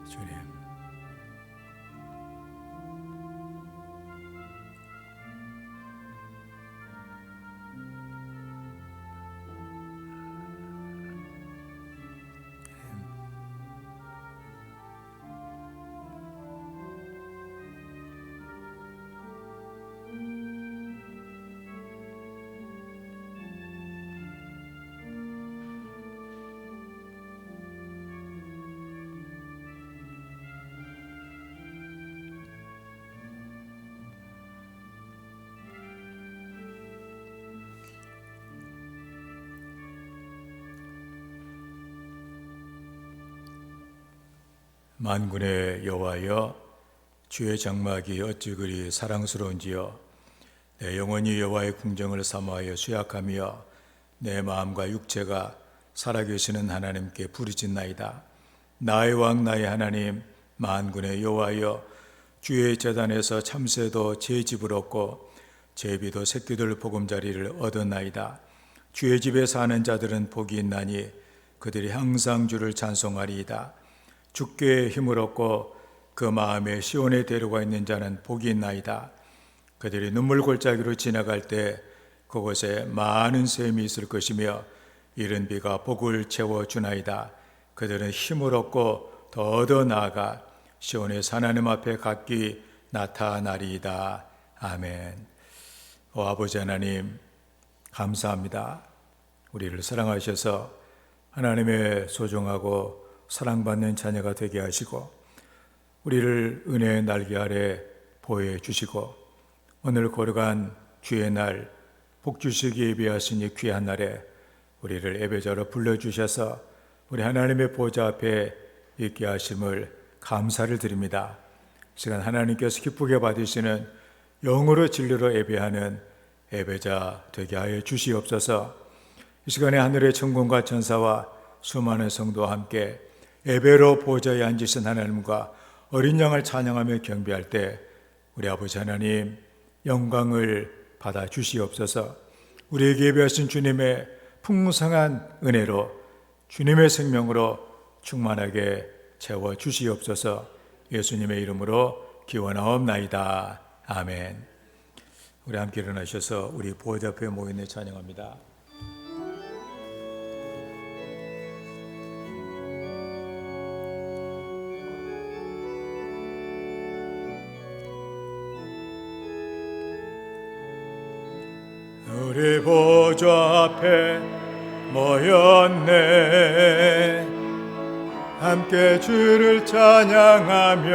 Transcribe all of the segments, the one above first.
주님, 만군의 여호와여, 주의 장막이 어찌 그리 사랑스러운지요. 내 영혼이 여호와의 궁정을 사모하여 수약하며 내 마음과 육체가 살아계시는 하나님께 부르짖나이다. 나의 왕 나의 하나님, 만군의 여호와여, 주의 제단에서 참새도 제 집을 얻고 제비도 새끼들 보금자리를 얻었나이다. 주의 집에 사는 자들은 복이 있나니 그들이 항상 주를 찬송하리이다. 주께 힘을 얻고 그 마음에 시온에 데려가 있는 자는 복이 있나이다. 그들이 눈물 골짜기로 지나갈 때 그곳에 많은 샘이 있을 것이며 이른 비가 복을 채워주나이다. 그들은 힘을 얻고 더 얻어 나아가 시온의 하나님 앞에 각기 나타나리이다. 아멘. 아버지 하나님, 감사합니다. 우리를 사랑하셔서 하나님의 소중하고 사랑받는 자녀가 되게 하시고 우리를 은혜의 날개 아래 보호해 주시고 오늘 거룩한 주의 날 복주시기 예비하시니 귀한 날에 우리를 예배자로 불러주셔서 우리 하나님의 보좌 앞에 있게 하심을 감사를 드립니다. 시간 하나님께서 기쁘게 받으시는 영으로 진리로 예배하는 예배자 되게 하여 주시옵소서. 이 시간에 하늘의 천군과 천사와 수많은 성도와 함께 예배로 보좌에 앉으신 하나님과 어린 양을 찬양하며 경배할 때 우리 아버지 하나님 영광을 받아 주시옵소서. 우리에게 예배하신 주님의 풍성한 은혜로 주님의 생명으로 충만하게 채워 주시옵소서. 예수님의 이름으로 기원하옵나이다. 아멘. 우리 함께 일어나셔서 우리 보좌 앞에 모이는 찬양합니다. 우리 보좌 앞에 모였네. 함께 주를 찬양하며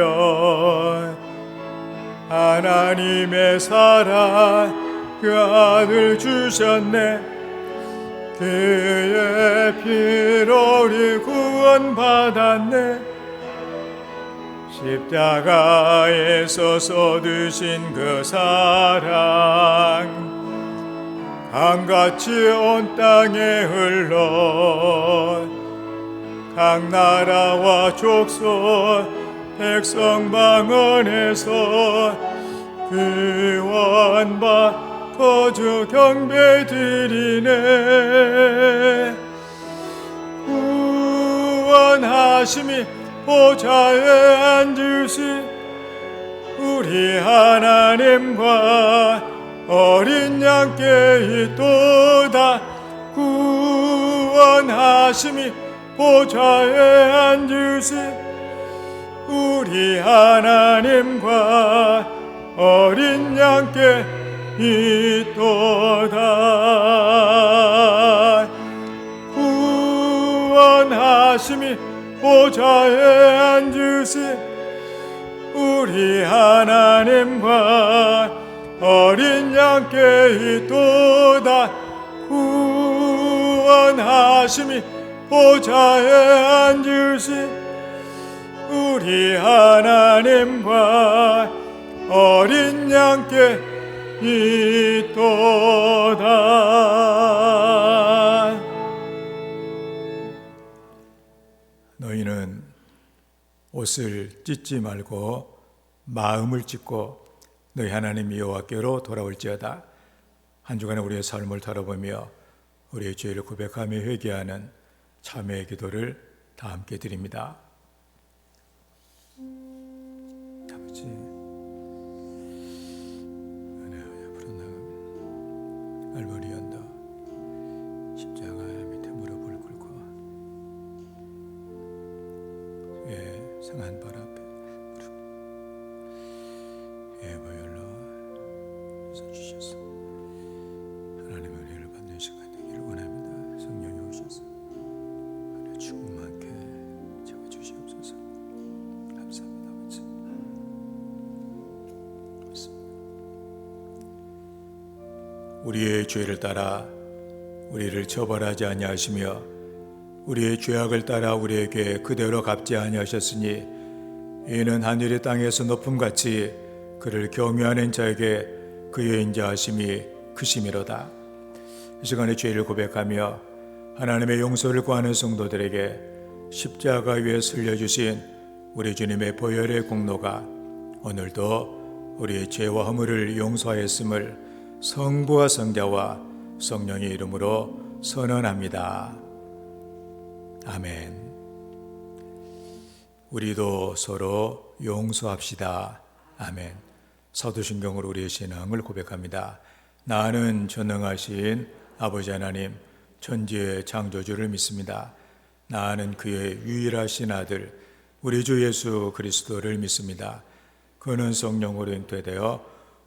하나님의 사랑 그 아들 주셨네. 그의 피로 우리 구원받았네. 십자가에서 쏟으신 그 사랑 강같이 온 땅에 흘러 각 나라와 족속 백성 방언에서 구원받 거주 경배 드리네. 구원하심이 보좌에 앉으신 우리 하나님과 어린 양께 있도다. 구원하심이 보좌에 앉으신 우리 하나님과 어린 양께 있도다. 구원하심이 보좌에 앉으신 우리 하나님과 어린 양께 있도다. 구원하심이 보좌에 앉으신 우리 하나님과 어린 양께 있도다. 너희는 옷을 찢지 말고 마음을 찢고 너희 하나님 여호와께로 돌아올지어다. 한 주간의 우리의 삶을 돌아보며 우리의 죄를 고백하며 회개하는 참회의 기도를 다 함께 드립니다. 아버지, 은혜 옆으로 나가면 알머리 언더 십자가 밑에 무릎을 꿇고 상한 발 앞에 무릎 보혈로 써주셔서 하나님의 은혜를 받는 시간 되기를 원합니다. 성령이 오셔서 안에 충만케 채워주시옵소서. 감사합니다. 아버지. 우리의 죄를 따라 우리를 처벌하지 아니하시며 우리의 죄악을 따라 우리에게 그대로 갚지 아니하셨으니 이는 하늘의 땅에서 높음같이 그를 경외하는 자에게 그의 인자하심이 크심이로다. 이 시간에 죄를 고백하며 하나님의 용서를 구하는 성도들에게 십자가 위에 슬려주신 우리 주님의 보혈의 공로가 오늘도 우리의 죄와 허물을 용서하였음을 성부와 성자와 성령의 이름으로 선언합니다. 아멘. 우리도 서로 용서합시다. 아멘. 사도신경으로 우리의 신앙을 고백합니다. 나는 전능하신 아버지 하나님 천지의 창조주를 믿습니다. 나는 그의 유일하신 아들 우리 주 예수 그리스도를 믿습니다. 그는 성령으로 잉태되어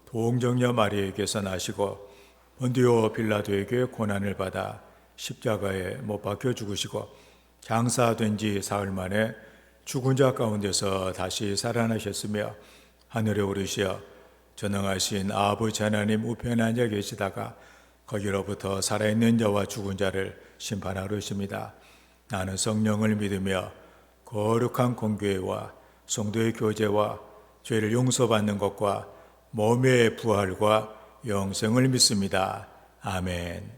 동정녀 마리아에게서 나시고 본디오 빌라도에게 고난을 받아 십자가에 못 박혀 죽으시고 장사된 지 사흘 만에 죽은 자 가운데서 다시 살아나셨으며 하늘에 오르시어 전능하신 아버지 하나님 우편에 앉아 계시다가 거기로부터 살아있는 자와 죽은 자를 심판하러 오십니다. 나는 성령을 믿으며 거룩한 공교회와 성도의 교제와 죄를 용서받는 것과 몸의 부활과 영생을 믿습니다. 아멘.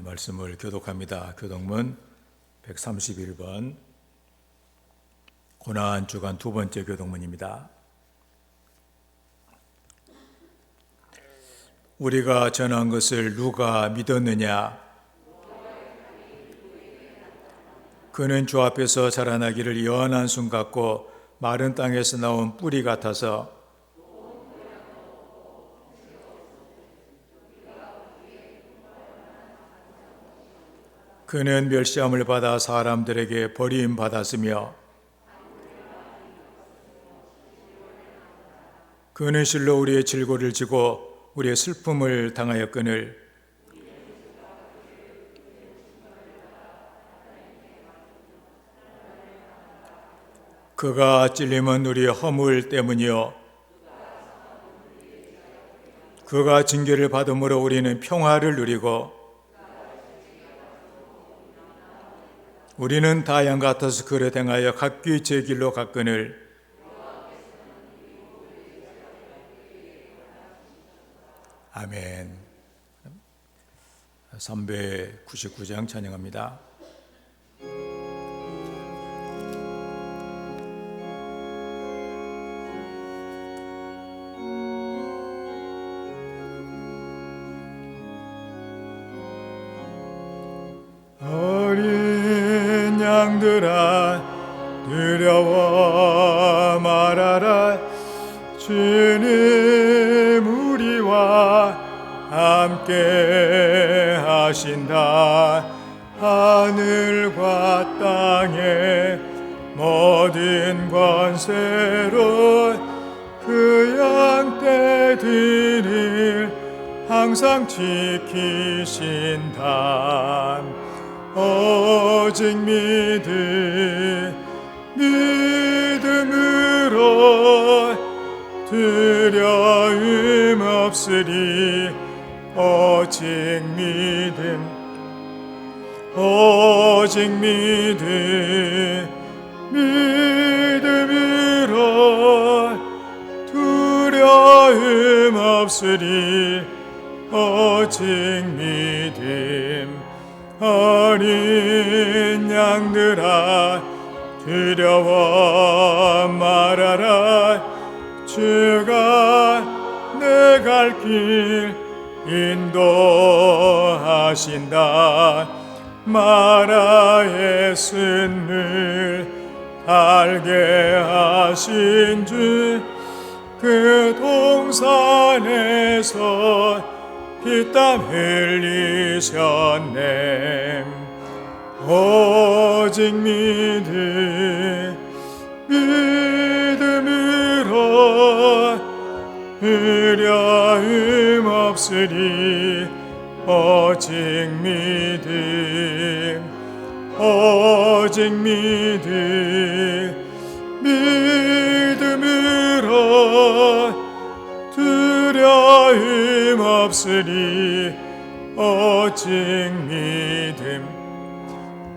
말씀을 교독합니다. 교독문 131번 고난 주간 두 번째 교독문입니다. 우리가 전한 것을 누가 믿었느냐? 그는 주 앞에서 자라나기를 연한 순 같고 마른 땅에서 나온 뿌리 같아서 그는 멸시함을 받아 사람들에게 버림받았으며 그는 실로 우리의 질고를 지고 우리의 슬픔을 당하였거늘 그가 찔림은 우리의 허물 때문이요 그가 징계를 받음으로 우리는 평화를 누리고 우리는 다 양 같아서 그릇 행하여 각기 제 길로 갔거늘 아멘. 399장 찬양합니다. 어린 양들아 두려워 말아라 주님 우리와 함께 하신다. 하늘과 땅의 모든 권세로 그 양떼들을 항상 지키신다. 오직 믿음으로 두려움 없으리. 오직 믿음으로 두려움 없으리. 오직 믿음. 어린 양들아 두려워 말아라 주가 내 갈 길 인도하신다. 마라의 쓴물 달게 하신 주 그 동산에서 피땀 흘리셨네. 오직 믿음으로 두려움 없으리. 오직 믿음으로 두려움 없으리. 오직 믿음.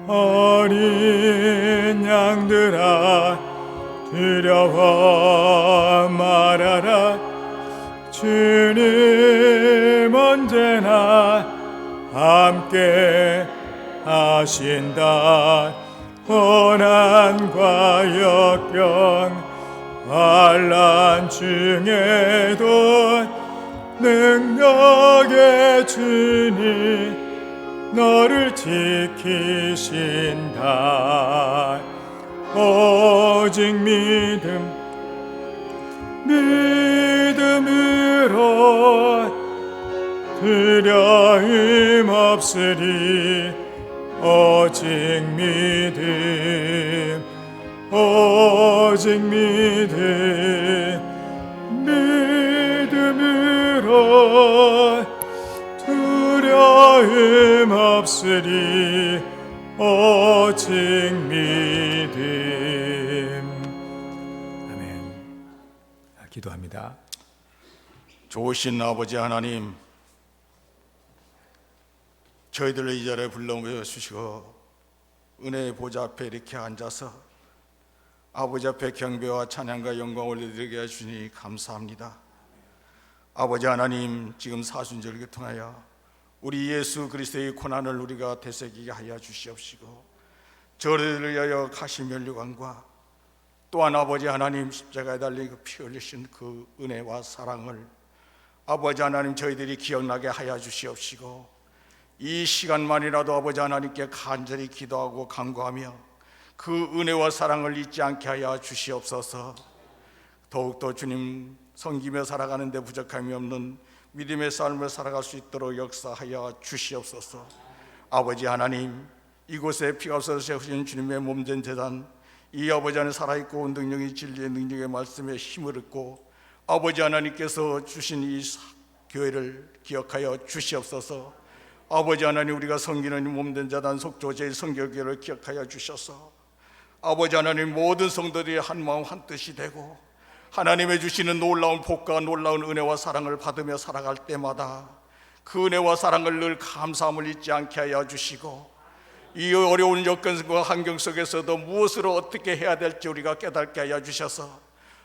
어린 양들아 두려워 말아라. 주님 언제나 함께 하신다. 고난과 역경 환난 중에도 능력의 주님 너를 지키신다. 오직 믿음으로 두려움 없으리. 오직 믿음으로 두려움 없으리. 오직 믿음. 아멘. 기도합니다. 좋으신 아버지 하나님, 저희들을 이 자리에 불러주시고 은혜의 보좌 앞에 이렇게 앉아서 아버지 앞에 경배와 찬양과 영광을 올려드리게 해주시니 감사합니다. 아버지 하나님, 지금 사순절을 통하여 우리 예수 그리스도의 고난을 우리가 되새기게 하여 주시옵시고, 저를 위하여 가시 면류관과 또한 아버지 하나님 십자가에 달린 그 피 흘리신 그 은혜와 사랑을 아버지 하나님 저희들이 기억나게 하여 주시옵시고, 이 시간만이라도 아버지 하나님께 간절히 기도하고 간구하며 그 은혜와 사랑을 잊지 않게 하여 주시옵소서. 더욱더 주님 섬기며 살아가는 데 부족함이 없는 믿음의 삶을 살아갈 수 있도록 역사하여 주시옵소서. 아버지 하나님, 이곳에 피가 없어서 세우신 주님의 몸된 제단, 이 아버지 안에 살아있고 능력이 진리의 능력의 말씀에 힘을 얻고 아버지 하나님께서 주신 이 교회를 기억하여 주시옵소서. 아버지 하나님, 우리가 섬기는 몸된 자단 속조제의 성결교회를 기억하여 주셔서 아버지 하나님 모든 성도들이 한 마음 한 뜻이 되고 하나님의 주시는 놀라운 복과 놀라운 은혜와 사랑을 받으며 살아갈 때마다 그 은혜와 사랑을 늘 감사함을 잊지 않게 하여 주시고, 이 어려운 여건과 환경 속에서도 무엇으로 어떻게 해야 될지 우리가 깨닫게 하여 주셔서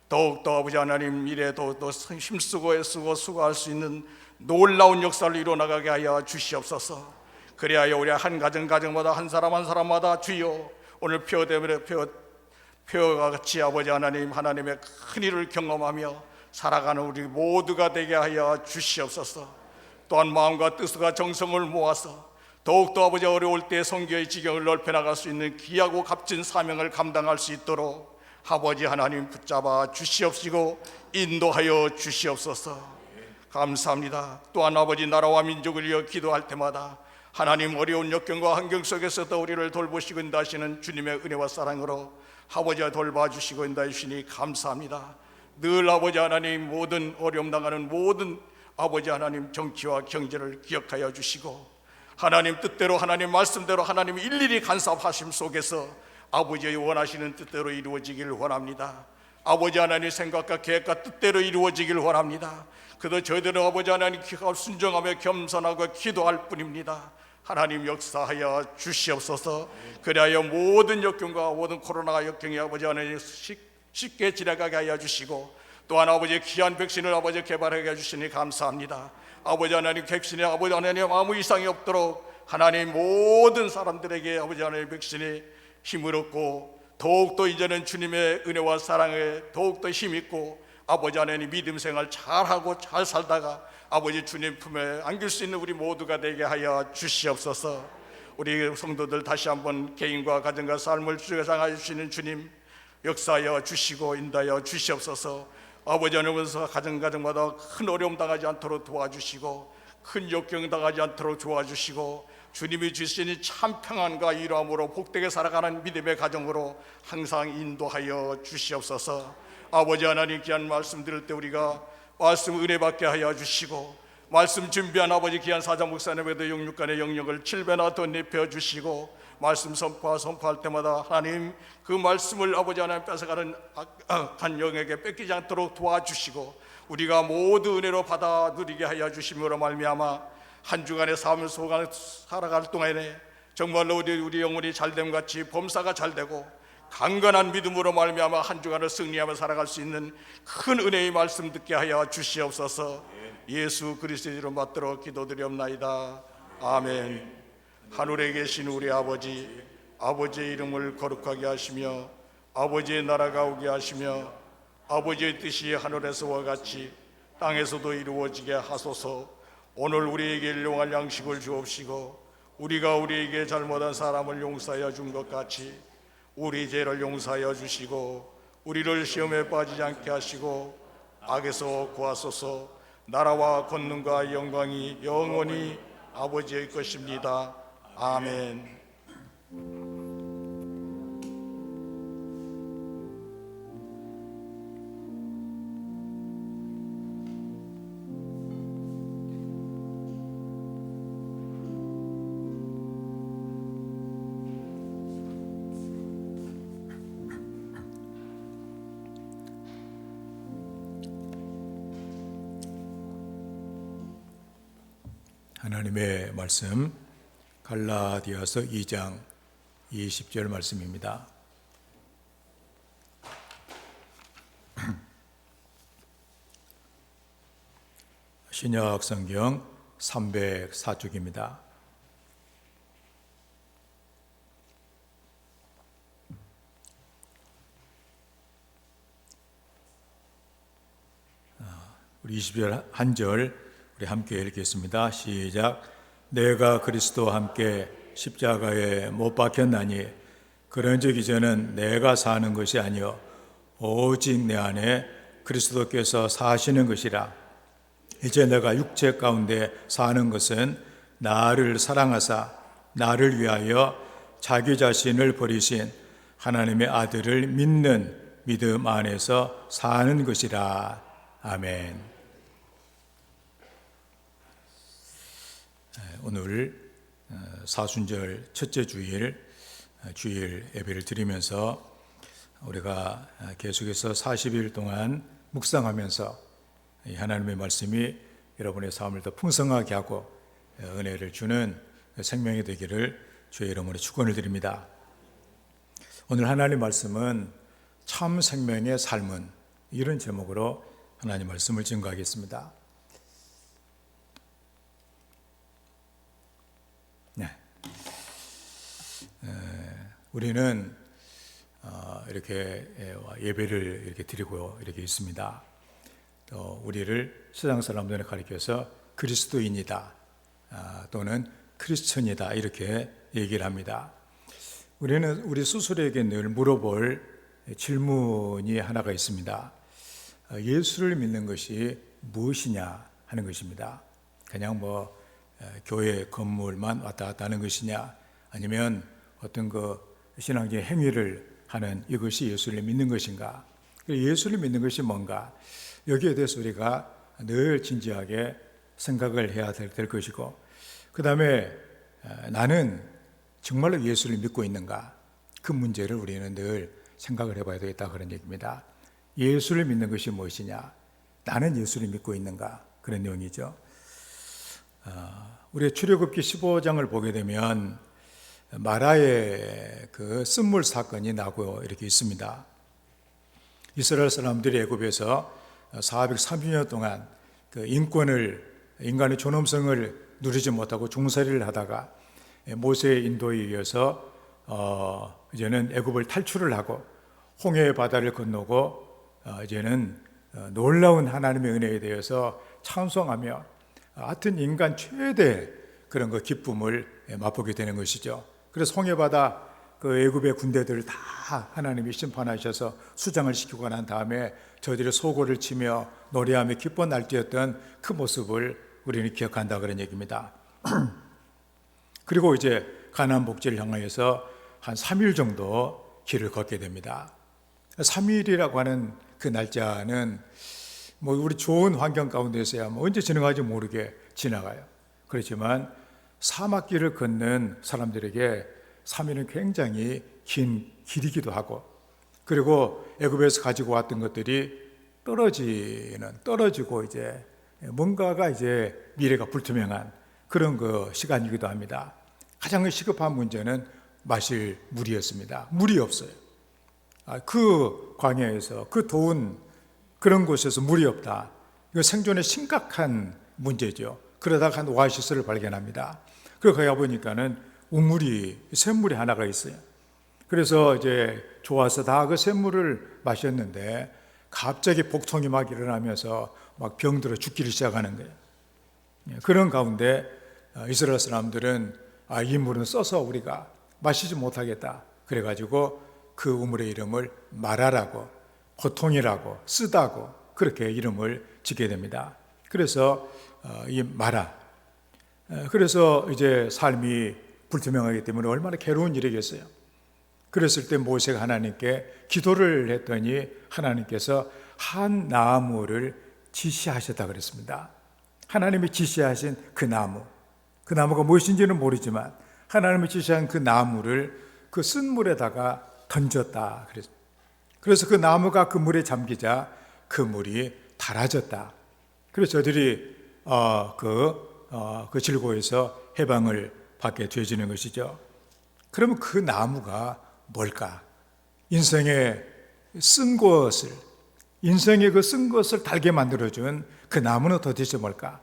더욱더 아버지 하나님 미래에 더욱더 힘쓰고 애쓰고 수고할 수 있는 놀라운 역사를 이루어나가게 하여 주시옵소서. 그리하여 우리 한 가정마다 한 사람마다 주여 오늘 표와 같이 아버지 하나님 하나님의 큰 일을 경험하며 살아가는 우리 모두가 되게 하여 주시옵소서. 또한 마음과 뜻과 정성을 모아서 더욱더 아버지 어려울 때 선교의 지경을 넓혀나갈 수 있는 귀하고 값진 사명을 감당할 수 있도록 아버지 하나님 붙잡아 주시옵시고 인도하여 주시옵소서. 감사합니다. 또한 아버지 나라와 민족을 위해 기도할 때마다 하나님 어려운 역경과 환경 속에서도 우리를 돌보시고 인도하시는 주님의 은혜와 사랑으로 아버지가 돌봐주시고 인도하시니 감사합니다. 늘 아버지 하나님 모든 어려움 당하는 모든 아버지 하나님 정치와 경제를 기억하여 주시고 하나님 뜻대로 하나님 말씀대로 하나님 일일이 간섭하심 속에서 아버지의 원하시는 뜻대로 이루어지기를 원합니다. 아버지 하나님 생각과 계획과 뜻대로 이루어지기를 원합니다. 그도 저희들은 아버지 하나님 순종하며 겸손하고 기도할 뿐입니다. 하나님 역사하여 주시옵소서. 그리하여 모든 역경과 모든 코로나 역경이 아버지 하나님 쉽게 지나가게 하여 주시고 또한 아버지의 귀한 백신을 아버지 개발하게 해주시니 감사합니다. 아버지 하나님 백신에 아버지 하나님 아무 이상이 없도록 하나님 모든 사람들에게 아버지 하나님 백신이 힘을 얻고 더욱더 이제는 주님의 은혜와 사랑에 더욱더 힘있고 아버지 하나님 믿음 생활 잘하고 잘 살다가 아버지 주님 품에 안길 수 있는 우리 모두가 되게 하여 주시옵소서. 우리 성도들 다시 한번 개인과 가정과 삶을 주장하여 주시는 주님, 역사하여 주시고 인도하여 주시옵소서. 아버지 하나님께서 가정마다 큰 어려움 당하지 않도록 도와주시고 큰 역경 당하지 않도록 도와주시고 주님이 주시니 참 평안과 이로함으로 복되게 살아가는 믿음의 가정으로 항상 인도하여 주시옵소서. 아버지 하나님, 귀한 말씀 들을 때 우리가 말씀 은혜 받게 하여 주시고 말씀 준비한 아버지 귀한 사장 목사님에도 영육간의 영역을 7배나 더 내펴 주시고 말씀 선포할 때마다 하나님 그 말씀을 아버지 하나님 뺏어가는 악한 영에게 뺏기지 않도록 도와주시고 우리가 모두 은혜로 받아 누리게 하여 주심으로 말미암아 한 주간의 삶을 살아갈 동안에 정말로 우리 영혼이 잘됨같이 범사가 잘되고 강건한 믿음으로 말미암아 한 주간을 승리하며 살아갈 수 있는 큰 은혜의 말씀 듣게 하여 주시옵소서. 예수 그리스도의 이름 받들어 기도드리옵나이다. 아멘. 하늘에 계신 우리 아버지, 아버지의 이름을 거룩하게 하시며 아버지의 나라가 오게 하시며 아버지의 뜻이 하늘에서와 같이 땅에서도 이루어지게 하소서. 오늘 우리에게 일용할 양식을 주옵시고 우리가 우리에게 잘못한 사람을 용서하여 준 것 같이 우리 죄를 용서하여 주시고 우리를 시험에 빠지지 않게 하시고 악에서 구하소서. 나라와 권능과 영광이 영원히 아버지의 것입니다. 아멘. 하나님의 말씀 갈라디아서 2장 20절 말씀입니다. 신약 성경 304쪽입니다. 우리 20절 한 절 우리 함께 읽겠습니다. 시작. 내가 그리스도와 함께 십자가에 못 박혔나니 그런즉 이제는 내가 사는 것이 아니요 오직 내 안에 그리스도께서 사시는 것이라. 이제 내가 육체 가운데 사는 것은 나를 사랑하사 나를 위하여 자기 자신을 버리신 하나님의 아들을 믿는 믿음 안에서 사는 것이라. 아멘. 오늘 사순절 첫째 주일 예배를 드리면서 우리가 계속해서 40일 동안 묵상하면서 하나님의 말씀이 여러분의 삶을 더 풍성하게 하고 은혜를 주는 생명이 되기를 주의 이름으로 축원을 드립니다. 오늘 하나님의 말씀은 참 생명의 삶은, 이런 제목으로 하나님 말씀을 증거하겠습니다. 네. 우리는 이렇게 예배를 이렇게 드리고 이렇게 있습니다. 또 우리를 세상 사람들에 가리켜서 그리스도인이다 또는 크리스천이다 이렇게 얘기를 합니다. 우리는 우리 스스로에게 늘 물어볼 질문이 하나가 있습니다. 예수를 믿는 것이 무엇이냐 하는 것입니다. 그냥 교회 건물만 왔다 갔다 하는 것이냐, 아니면 어떤 신앙적인 행위를 하는 이것이 예수를 믿는 것인가. 예수를 믿는 것이 뭔가, 여기에 대해서 우리가 늘 진지하게 생각을 해야 될 것이고, 그 다음에 나는 정말로 예수를 믿고 있는가, 그 문제를 우리는 늘 생각을 해봐야 되겠다 그런 얘기입니다. 예수를 믿는 것이 무엇이냐, 나는 예수를 믿고 있는가, 그런 내용이죠. 우리 출애굽기 15장을 보게 되면 마라의 그 쓴물 사건이 나고 이렇게 있습니다. 이스라엘 사람들이 애굽에서 430년 동안 그 인간의 존엄성을 누리지 못하고 종살이를 하다가 모세의 인도에 의해서 이제는 애굽을 탈출을 하고 홍해의 바다를 건너고 이제는 놀라운 하나님의 은혜에 대해서 찬송하며 하여튼 인간 최대 그런 기쁨을 맛보게 되는 것이죠. 그래서 홍해 바다 그 애굽의 군대들을 다 하나님이 심판하셔서 수장을 시키고 난 다음에 저들이 소고를 치며 노래하며 기뻐 날뛰었던 그 모습을 우리는 기억한다 그런 얘기입니다. 그리고 이제 가나안 복지를 향하여서 한 3일 정도 길을 걷게 됩니다. 3일이라고 하는 그 날짜는 뭐 우리 좋은 환경 가운데서야 뭐 언제 지나가지 모르게 지나가요. 그렇지만 사막길을 걷는 사람들에게 3일은 굉장히 긴 길이기도 하고, 그리고 애굽에서 가지고 왔던 것들이 떨어지고 이제 뭔가가 이제 미래가 불투명한 그런 그 시간이기도 합니다. 가장 시급한 문제는 마실 물이었습니다. 물이 없어요. 그 광야에서, 그 더운 그런 곳에서 물이 없다. 이거 생존에 심각한 문제죠. 그러다가 한 오아시스를 발견합니다. 그리고 거기 가보니까는 샘물이 하나가 있어요. 그래서 이제 좋아서 다 그 샘물을 마셨는데 갑자기 복통이 막 일어나면서 막 병들어 죽기를 시작하는 거예요. 그런 가운데 이스라엘 사람들은 이 물은 써서 우리가 마시지 못하겠다. 그래가지고 그 우물의 이름을 마라라고, 고통이라고, 쓰다고 그렇게 이름을 짓게 됩니다. 그래서 이 마라, 그래서 이제 삶이 불투명하기 때문에 얼마나 괴로운 일이겠어요. 그랬을 때 모세가 하나님께 기도를 했더니 하나님께서 한 나무를 지시하셨다 그랬습니다. 하나님이 지시하신 그 나무가 무엇인지는 모르지만 하나님이 지시한 그 나무를 그 쓴 물에다가 던졌다 그랬습니다. 그래서 그 나무가 그 물에 잠기자 그 물이 달아졌다. 그래서 저들이 그 질고에서 해방을 받게 되어지는 것이죠. 그러면 그 나무가 뭘까? 인생의 쓴 것을 달게 만들어준 그 나무는 도대체 뭘까?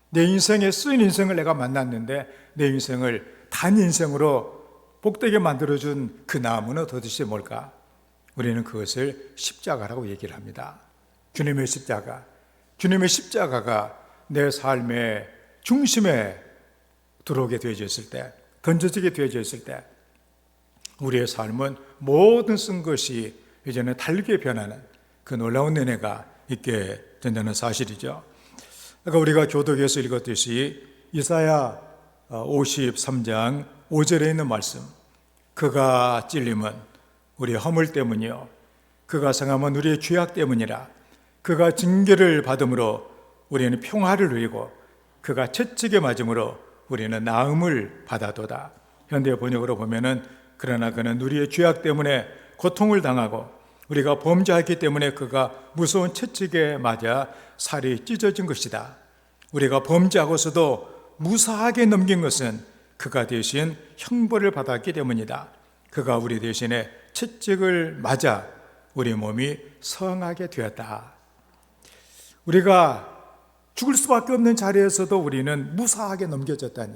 내 인생에 쓴 인생을 내가 만났는데 내 인생을 단 인생으로 복되게 만들어준 그 나무는 도대체 뭘까? 우리는 그것을 십자가라고 얘기를 합니다. 주님의 십자가가 내 삶의 중심에 들어오게 되어졌을 때, 던져지게 되어졌을 때 우리의 삶은 모든 쓴 것이 이제는 달게 변하는 그 놀라운 은혜가 있게 된다는 사실이죠. 아까 우리가 교독에서 읽었듯이 이사야 53장 5절에 있는 말씀, 그가 찔림은 우리의 허물 때문이요 그가 상함은 우리의 죄악 때문이라. 그가 징계를 받음으로 우리는 평화를 누리고 그가 채찍에 맞음으로 우리는 나음을 받아도다. 현대 번역으로 보면은 그러나 그는 우리의 죄악 때문에 고통을 당하고 우리가 범죄했기 때문에 그가 무서운 채찍에 맞아 살이 찢어진 것이다. 우리가 범죄하고서도 무사하게 넘긴 것은 그가 대신 형벌을 받았기 때문이다. 그가 우리 대신에 채찍을 맞아 우리 몸이 성하게 되었다. 우리가 죽을 수밖에 없는 자리에서도 우리는 무사하게 넘겨졌다니,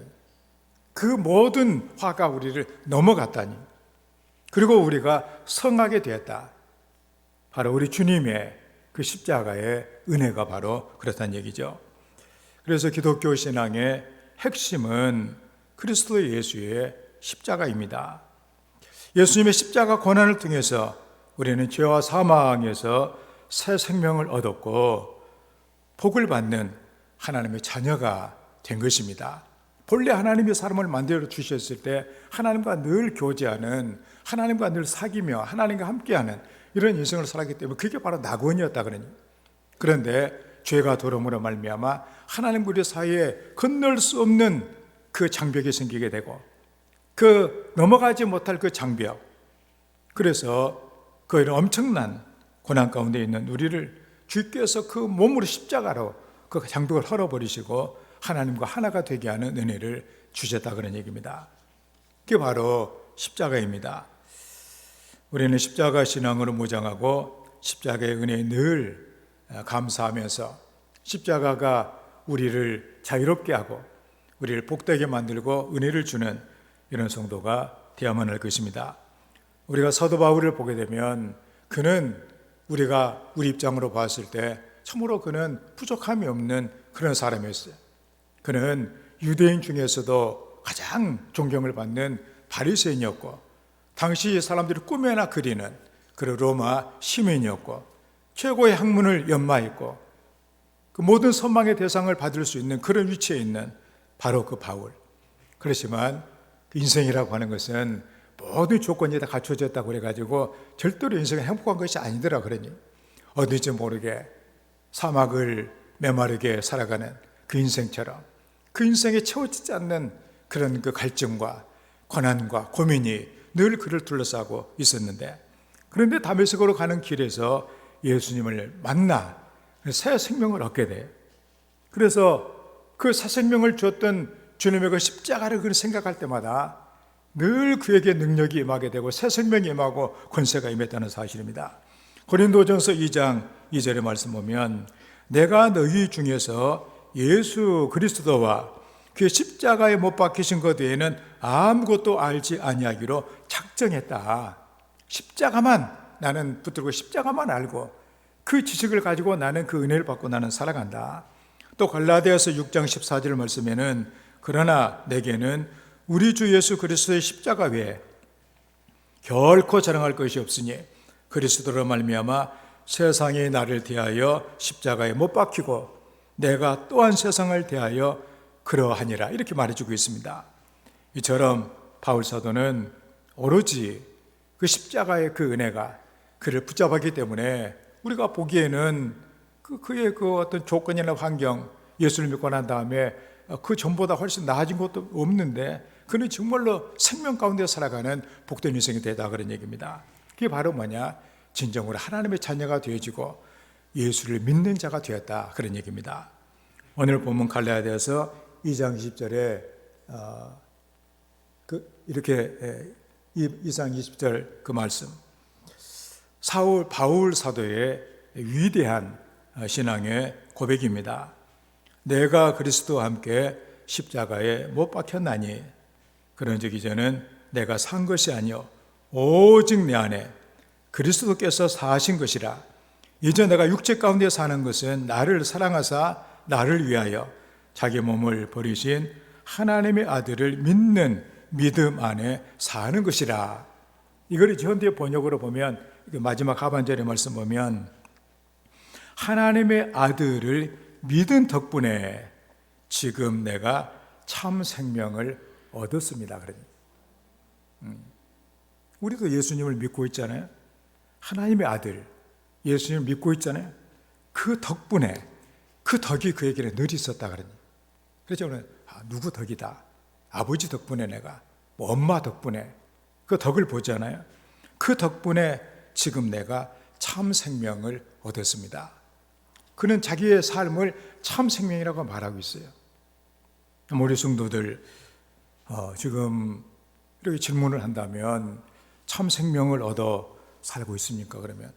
그 모든 화가 우리를 넘어갔다니, 그리고 우리가 성하게 되었다. 바로 우리 주님의 그 십자가의 은혜가 바로 그렇다는 얘기죠. 그래서 기독교 신앙의 핵심은 그리스도 예수의 십자가입니다. 예수님의 십자가 고난을 통해서 우리는 죄와 사망에서 새 생명을 얻었고 복을 받는 하나님의 자녀가 된 것입니다. 본래 하나님이 사람을 만들어 주셨을 때 하나님과 늘 교제하는, 하나님과 늘 사귀며 하나님과 함께하는 이런 인생을 살았기 때문에 그게 바로 낙원이었다 그러니. 그런데 죄가 들어옴으로 말미암아 하나님과 우리 사이에 건널 수 없는 그 장벽이 생기게 되고 그 넘어가지 못할 그 장벽, 그래서 그 이런 엄청난 고난 가운데 있는 우리를 주께서 그 몸으로 십자가로 그 장벽을 헐어버리시고 하나님과 하나가 되게 하는 은혜를 주셨다 그런 얘기입니다. 그게 바로 십자가입니다. 우리는 십자가 신앙으로 무장하고 십자가의 은혜에 늘 감사하면서 십자가가 우리를 자유롭게 하고 우리를 복되게 만들고 은혜를 주는 이런 성도가 되어야만 할 것입니다. 우리가 사도 바울을 보게 되면 그는 우리가 우리 입장으로 봤을 때 참으로 그는 부족함이 없는 그런 사람이었어요. 그는 유대인 중에서도 가장 존경을 받는 바리새인이었고 당시 사람들이 꿈에나 그리는 그런 로마 시민이었고 최고의 학문을 연마했고 그 모든 선망의 대상을 받을 수 있는 그런 위치에 있는 바로 그 바울. 그렇지만 그 인생이라고 하는 것은 모든 조건이 다 갖춰졌다고 그래가지고 절대로 인생은 행복한 것이 아니더라 그러니 어딘지 모르게 사막을 메마르게 살아가는 그 인생처럼 그 인생에 채워지지 않는 그런 그 갈증과 고난과 고민이 늘 그를 둘러싸고 있었는데, 그런데 다메섹으로 가는 길에서 예수님을 만나 새 생명을 얻게 돼. 그래서 그 새 생명을 주었던 주님의 그 십자가를 그를 생각할 때마다 늘 그에게 능력이 임하게 되고 새 생명이 임하고 권세가 임했다는 사실입니다. 고린도전서 2장 2절의 말씀 보면 내가 너희 중에서 예수 그리스도와 그 십자가에 못 박히신 것 외에는 아무것도 알지 아니하기로 작정했다. 십자가만 나는 붙들고 십자가만 알고 그 지식을 가지고 나는 그 은혜를 받고 나는 살아간다. 또 갈라디아서 6장 14절 말씀에는 그러나 내게는 우리 주 예수 그리스도의 십자가 외에 결코 자랑할 것이 없으니 그리스도로 말미암아 세상이 나를 대하여 십자가에 못 박히고 내가 또한 세상을 대하여 그러하니라, 이렇게 말해주고 있습니다. 이처럼 바울 사도는 오로지 그 십자가의 그 은혜가 그를 붙잡았기 때문에 우리가 보기에는 그의 그 어떤 조건이나 환경, 예수를 믿고 난 다음에 그 전보다 훨씬 나아진 것도 없는데 그는 정말로 생명 가운데 살아가는 복된 인생이 되다, 그런 얘기입니다. 그게 바로 뭐냐? 진정으로 하나님의 자녀가 되어지고 예수를 믿는 자가 되었다, 그런 얘기입니다. 오늘 본문 갈라디아서 2장 20절에 이렇게 2장 20절 그 말씀, 바울 사도의 위대한 신앙의 고백입니다. 내가 그리스도와 함께 십자가에 못 박혔나니 그런즉 이제는 내가 산 것이 아니요 오직 내 안에 그리스도께서 사신 것이라. 이제 내가 육체 가운데 사는 것은 나를 사랑하사 나를 위하여 자기 몸을 버리신 하나님의 아들을 믿는 믿음 안에 사는 것이라. 이걸 현대 번역으로 보면 마지막 하반절의 말씀 보면 하나님의 아들을 믿은 덕분에 지금 내가 참 생명을 얻었습니다. 그러니 우리도 예수님을 믿고 있잖아요. 하나님의 아들 예수님을 믿고 있잖아요. 그 덕분에 그 덕이 그에게는 늘 있었다 그러니. 그래서 저는 누구 덕이다. 아버지 덕분에 내가 엄마 덕분에 그 덕을 보잖아요. 그 덕분에 지금 내가 참 생명을 얻었습니다. 그는 자기의 삶을 참 생명이라고 말하고 있어요. 우리 성도들 지금 이렇게 질문을 한다면 참 생명을 얻어 살고 있습니까? 그러면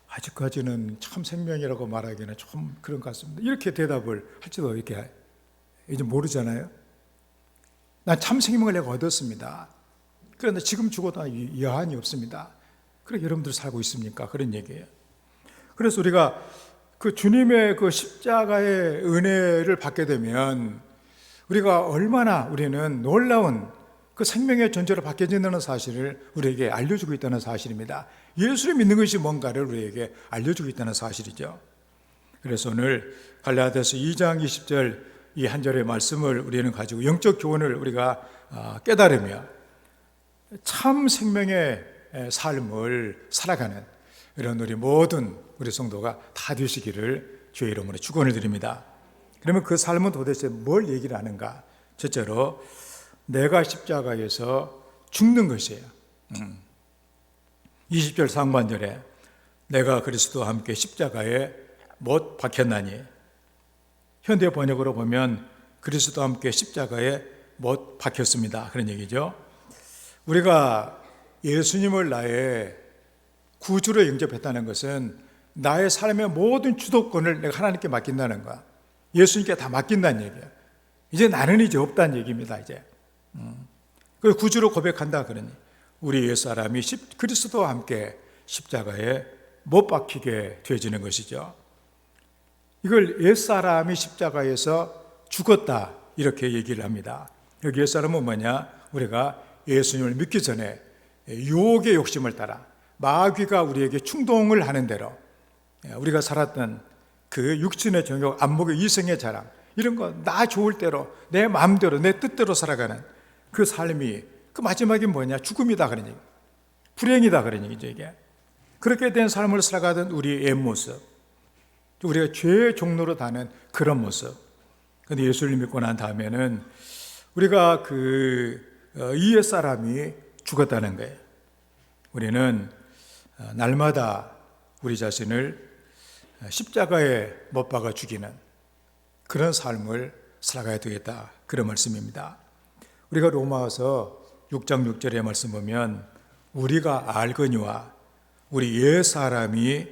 아직까지는 참 생명이라고 말하기는 좀 그런 것 같습니다. 이렇게 대답을 할지도 이렇게 이제 모르잖아요. 난 참 생명을 내가 얻었습니다. 그런데 지금 죽어도 여한이 없습니다. 그렇게 여러분들 살고 있습니까? 그런 얘기예요. 그래서 우리가 그 주님의 그 십자가의 은혜를 받게 되면 우리가 얼마나 우리는 놀라운 그 생명의 존재로 바뀌어진다는 사실을 우리에게 알려주고 있다는 사실입니다. 예수를 믿는 것이 뭔가를 우리에게 알려주고 있다는 사실이죠. 그래서 오늘 갈라디아서 2장 20절 이 한 절의 말씀을 우리는 가지고 영적 교훈을 우리가 깨달으며 참 생명의 삶을 살아가는 이런 우리 모든 우리 성도가 다 되시기를 주의 이름으로 축원을 드립니다. 그러면 그 삶은 도대체 뭘 얘기를 하는가? 첫째로 내가 십자가에서 죽는 것이에요. 20절 상반절에 내가 그리스도와 함께 십자가에 못 박혔나니, 현대 번역으로 보면 그리스도와 함께 십자가에 못 박혔습니다, 그런 얘기죠. 우리가 예수님을 나의 구주로 영접했다는 것은 나의 삶의 모든 주도권을 내가 하나님께 맡긴다는 거야. 예수님께 다 맡긴다는 얘기야. 이제 나는 이제 없다는 얘기입니다. 이제 그 구주로 고백한다 그러니 우리 옛사람이 그리스도와 함께 십자가에 못 박히게 되어지는 것이죠. 이걸 옛사람이 십자가에서 죽었다 이렇게 얘기를 합니다. 여기 옛사람은 뭐냐? 우리가 예수님을 믿기 전에 유혹의 욕심을 따라 마귀가 우리에게 충동을 하는 대로 우리가 살았던 그 육신의 정욕, 안목의 이성의 자랑, 이런 거 나 좋을 대로 내 마음대로 내 뜻대로 살아가는 그 삶이 그 마지막이 뭐냐? 죽음이다 그런 얘기, 불행이다 그런 얘기죠. 이게 그렇게 된 삶을 살아가던 우리의 옛모습, 우리가 죄의 종로로 다는 그런 모습. 그런데 예수를 믿고 난 다음에는 우리가 이 옛사람이 죽었다는 거예요. 우리는 날마다 우리 자신을 십자가에 못 박아 죽이는 그런 삶을 살아가야 되겠다, 그런 말씀입니다. 우리가 로마서 6장 6절의 말씀 보면 우리가 알거니와 우리 옛사람이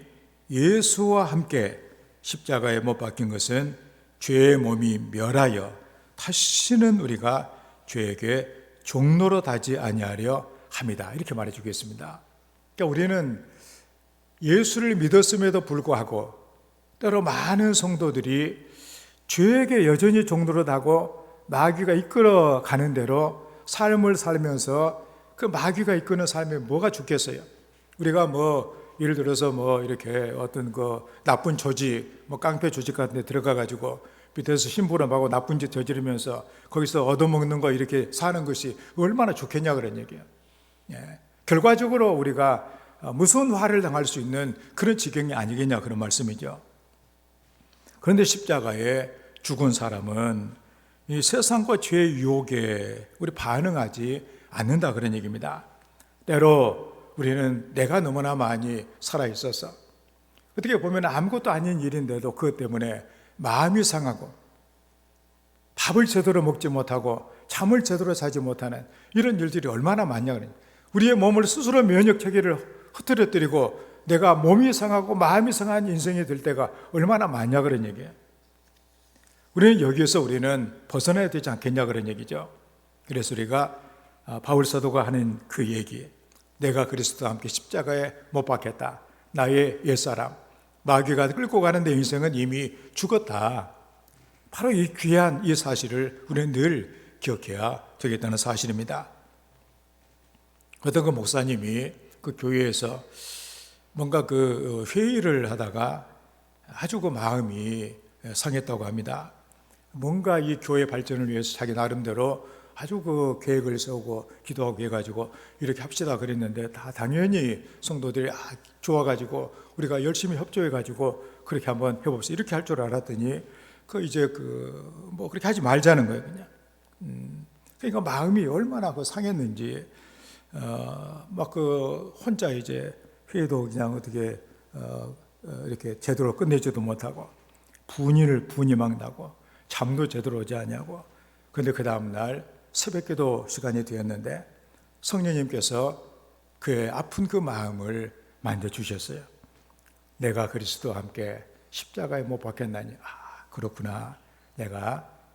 예수와 함께 십자가에 못 박힌 것은 죄의 몸이 멸하여 다시는 우리가 죄에게 종로로 다지 아니하려 합니다. 이렇게 말해주고 있습니다. 그러니까 우리는 예수를 믿었음에도 불구하고 때로 많은 성도들이 죄에게 여전히 종로로 다고 마귀가 이끌어 가는 대로 삶을 살면서 그 마귀가 이끄는 삶에 뭐가 좋겠어요? 우리가 예를 들어서 이렇게 어떤 나쁜 조직, 깡패 조직 같은 데 들어가 가지고 밑에서 심부름하고 나쁜 짓 저지르면서 거기서 얻어먹는 거 이렇게 사는 것이 얼마나 좋겠냐 그런 얘기예요. 결과적으로 우리가 무서운 화를 당할 수 있는 그런 지경이 아니겠냐 그런 말씀이죠. 그런데 십자가에 죽은 사람은 이 세상과 죄의 유혹에 우리 반응하지 않는다 그런 얘기입니다. 때로 우리는 내가 너무나 많이 살아있어서 어떻게 보면 아무것도 아닌 일인데도 그것 때문에 마음이 상하고 밥을 제대로 먹지 못하고 잠을 제대로 자지 못하는 이런 일들이 얼마나 많냐 그러니 우리의 몸을 스스로 면역 체계를 흐트러뜨리고 내가 몸이 상하고 마음이 상한 인생이 될 때가 얼마나 많냐 그런 얘기예요. 우리는 여기에서 우리는 벗어나야 되지 않겠냐 그런 얘기죠. 그래서 우리가 바울 사도가 하는 그 얘기, 내가 그리스도와 함께 십자가에 못 박혔다. 나의 옛사람, 마귀가 끌고 가는 내 인생은 이미 죽었다. 바로 이 귀한 이 사실을 우리는 늘 기억해야 되겠다는 사실입니다. 어떤 그 목사님이 그 교회에서 뭔가 회의를 하다가 아주 마음이 상했다고 합니다. 뭔가 이 교회 발전을 위해서 자기 나름대로 아주 계획을 세우고 기도하고 해가지고 이렇게 합시다 그랬는데 다 당연히 성도들이 좋아가지고 우리가 열심히 협조해가지고 그렇게 한번 해봅시다 이렇게 할 줄 알았더니 그렇게 하지 말자는 거예요 그냥. 그러니까 마음이 얼마나 상했는지 혼자 이제 회의도 그냥 어떻게 이렇게 제대로 끝내지도 못하고 분이 막 나고 잠도 제대로 오지 않냐고. 그런데 그 다음날 새벽기도 시간이 되었는데 성령님께서 그의 아픈 그 마음을 만져주셨어요. 내가 그리스도와 함께 십자가에 못 박혔나니 그렇구나.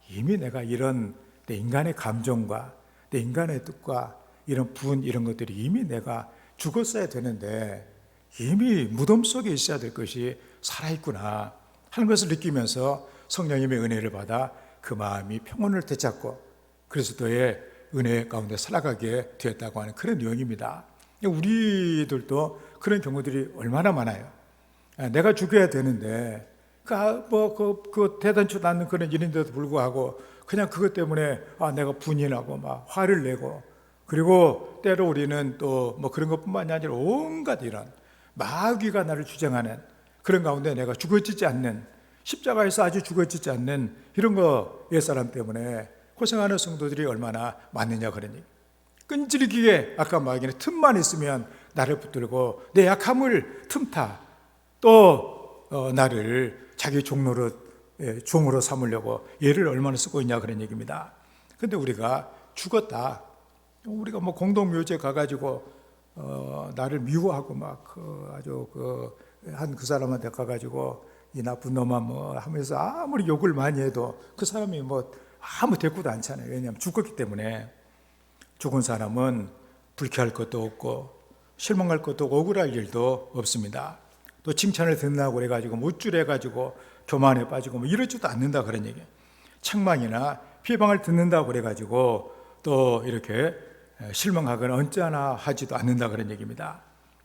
이미 내가 이런 내 인간의 감정과 내 인간의 뜻과 이런 이런 것들이 이미 내가 죽었어야 되는데 이미 무덤 속에 있어야 될 것이 살아있구나 하는 것을 느끼면서 성령님의 은혜를 받아 그 마음이 평온을 되찾고 그리스도의 은혜 가운데 살아가게 되었다고 하는 그런 내용입니다. 우리들도 그런 경우들이 얼마나 많아요. 내가 죽어야 되는데 대단치 않는 그런 일인데도 불구하고 그냥 그것 때문에 내가 분이 나고 막 화를 내고 그리고 때로 우리는 또 그런 것뿐만이 아니라 온갖 이런 마귀가 나를 주장하는 그런 가운데 내가 죽어지지 않는 십자가에서 아주 죽어지지 않는 이런 옛사람 때문에 고생하는 성도들이 얼마나 많느냐 그러니 끈질기게 아까 말하기는 틈만 있으면 나를 붙들고 내 약함을 틈타 또 나를 자기 종으로 삼으려고 얘를 얼마나 쓰고 있냐 그런 얘기입니다. 그런데 우리가 죽었다. 우리가 공동묘지에 가가지고 나를 미워하고 아주 그 사람한테 가가지고 이 나쁜 놈아 하면서 아무리 욕을 많이 해도 그 사람이 아무 대꾸도 않잖아요. 왜냐하면 죽었기 때문에. 죽은 사람은 불쾌할 것도 없고 실망할 것도 없고 억울할 일도 없습니다. 또 칭찬을 듣는다고 그래가지고 우쭐해가지고 교만에 빠지고 이러지도 않는다 그런 얘기예요. 책망이나 비방을 듣는다고 그래가지고 또 이렇게 실망하거나 언짢아 하지도 않는다 그런 얘기입니다.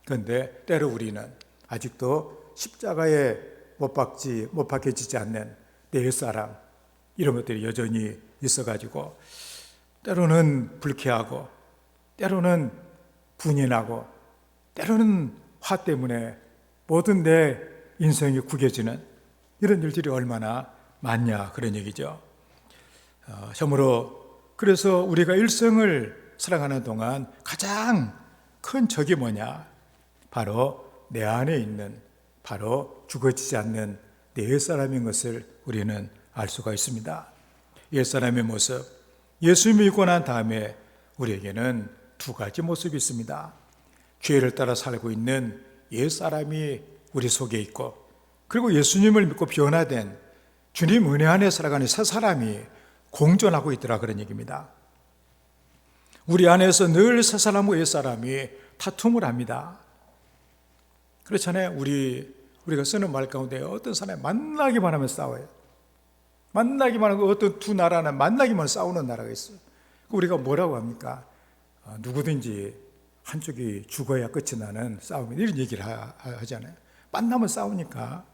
그런데 때로 우리는 아직도 십자가에 못 박혀지지 않는 내 옛사람, 이런 것들이 여전히 있어가지고 때로는 불쾌하고 때로는 분연하고 때로는 화 때문에 모든 내 인생이 구겨지는 이런 일들이 얼마나 많냐 그런 얘기죠. 참으로 그래서 우리가 일생을 살아가는 동안 가장 큰 적이 뭐냐? 바로 내 안에 있는, 바로 죽어지지 않는 내 옛사람인 것을 우리는 알 수가 있습니다. 옛사람의 모습, 예수 믿고 난 다음에 우리에게는 두 가지 모습이 있습니다. 죄를 따라 살고 있는 옛사람이 우리 속에 있고, 그리고 예수님을 믿고 변화된 주님 은혜 안에 살아가는 새 사람이 공존하고 있더라 그런 얘기입니다. 우리 안에서 늘 새 사람과 옛사람이 다툼을 합니다. 그렇잖아요. 우리가 쓰는 말 가운데 어떤 사람이 만나기만 하면 싸워요. 만나기만 하고 어떤 두 나라는 만나기만 하면 싸우는 나라가 있어요. 우리가 뭐라고 합니까? 누구든지 한쪽이 죽어야 끝이 나는 싸움, 이런 얘기를 하잖아요. 만나면 싸우니까.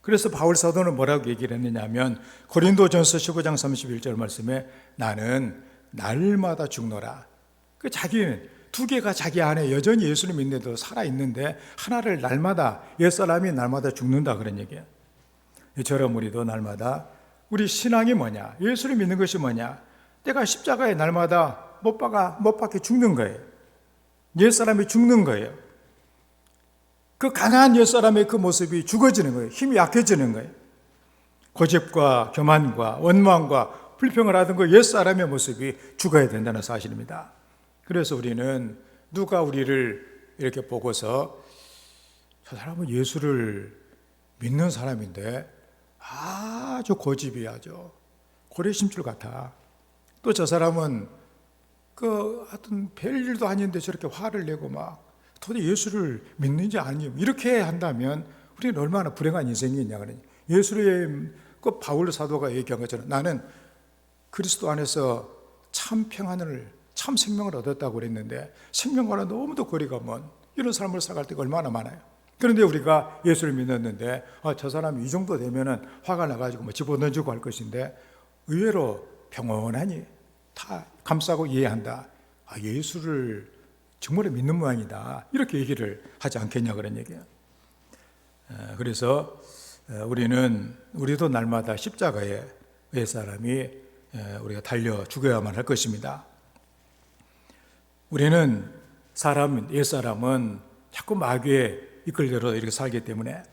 그래서 바울 사도는 뭐라고 얘기를 했느냐면 고린도전서 15장 31절 말씀에 나는 날마다 죽노라. 그 자기는 두 개가 자기 안에 여전히 예수를 믿는데도 살아있는데 하나를 날마다, 옛사람이 날마다 죽는다 그런 얘기예요. 이처럼 우리도 날마다 우리 신앙이 뭐냐, 예수를 믿는 것이 뭐냐, 내가 십자가에 날마다 못 박혀 죽는 거예요. 옛사람이 죽는 거예요. 그 강한 옛사람의 그 모습이 죽어지는 거예요. 힘이 약해지는 거예요. 고집과 교만과 원망과 불평을 하던 그 옛사람의 모습이 죽어야 된다는 사실입니다. 그래서 우리는 누가 우리를 이렇게 보고서 저 사람은 예수를 믿는 사람인데 아주 고집이 아주 고래심줄 같아. 또 저 사람은 하여튼 별일도 아닌데 저렇게 화를 내고 막 도대체 예수를 믿는지 아니면 이렇게 한다면 우리는 얼마나 불행한 인생이냐. 예수의 그 바울 사도가 얘기한 것처럼 나는 그리스도 안에서 참 평안을, 참 생명을 얻었다고 그랬는데 생명과는 너무도 거리가 먼 이런 삶을 살아갈 때가 얼마나 많아요. 그런데 우리가 예수를 믿었는데 저 사람이 이 정도 되면은 화가 나가지고 집어던지고 할 것인데 의외로 평온하니 다 감싸고 이해한다. 예수를 정말 믿는 모양이다. 이렇게 얘기를 하지 않겠냐 그런 얘기예요. 그래서 우리도 날마다 십자가에 옛사람이 우리가 달려 죽어야만 할 것입니다. 우리는 옛사람은 자꾸 마귀의 이끌대로 이렇게 살기 때문에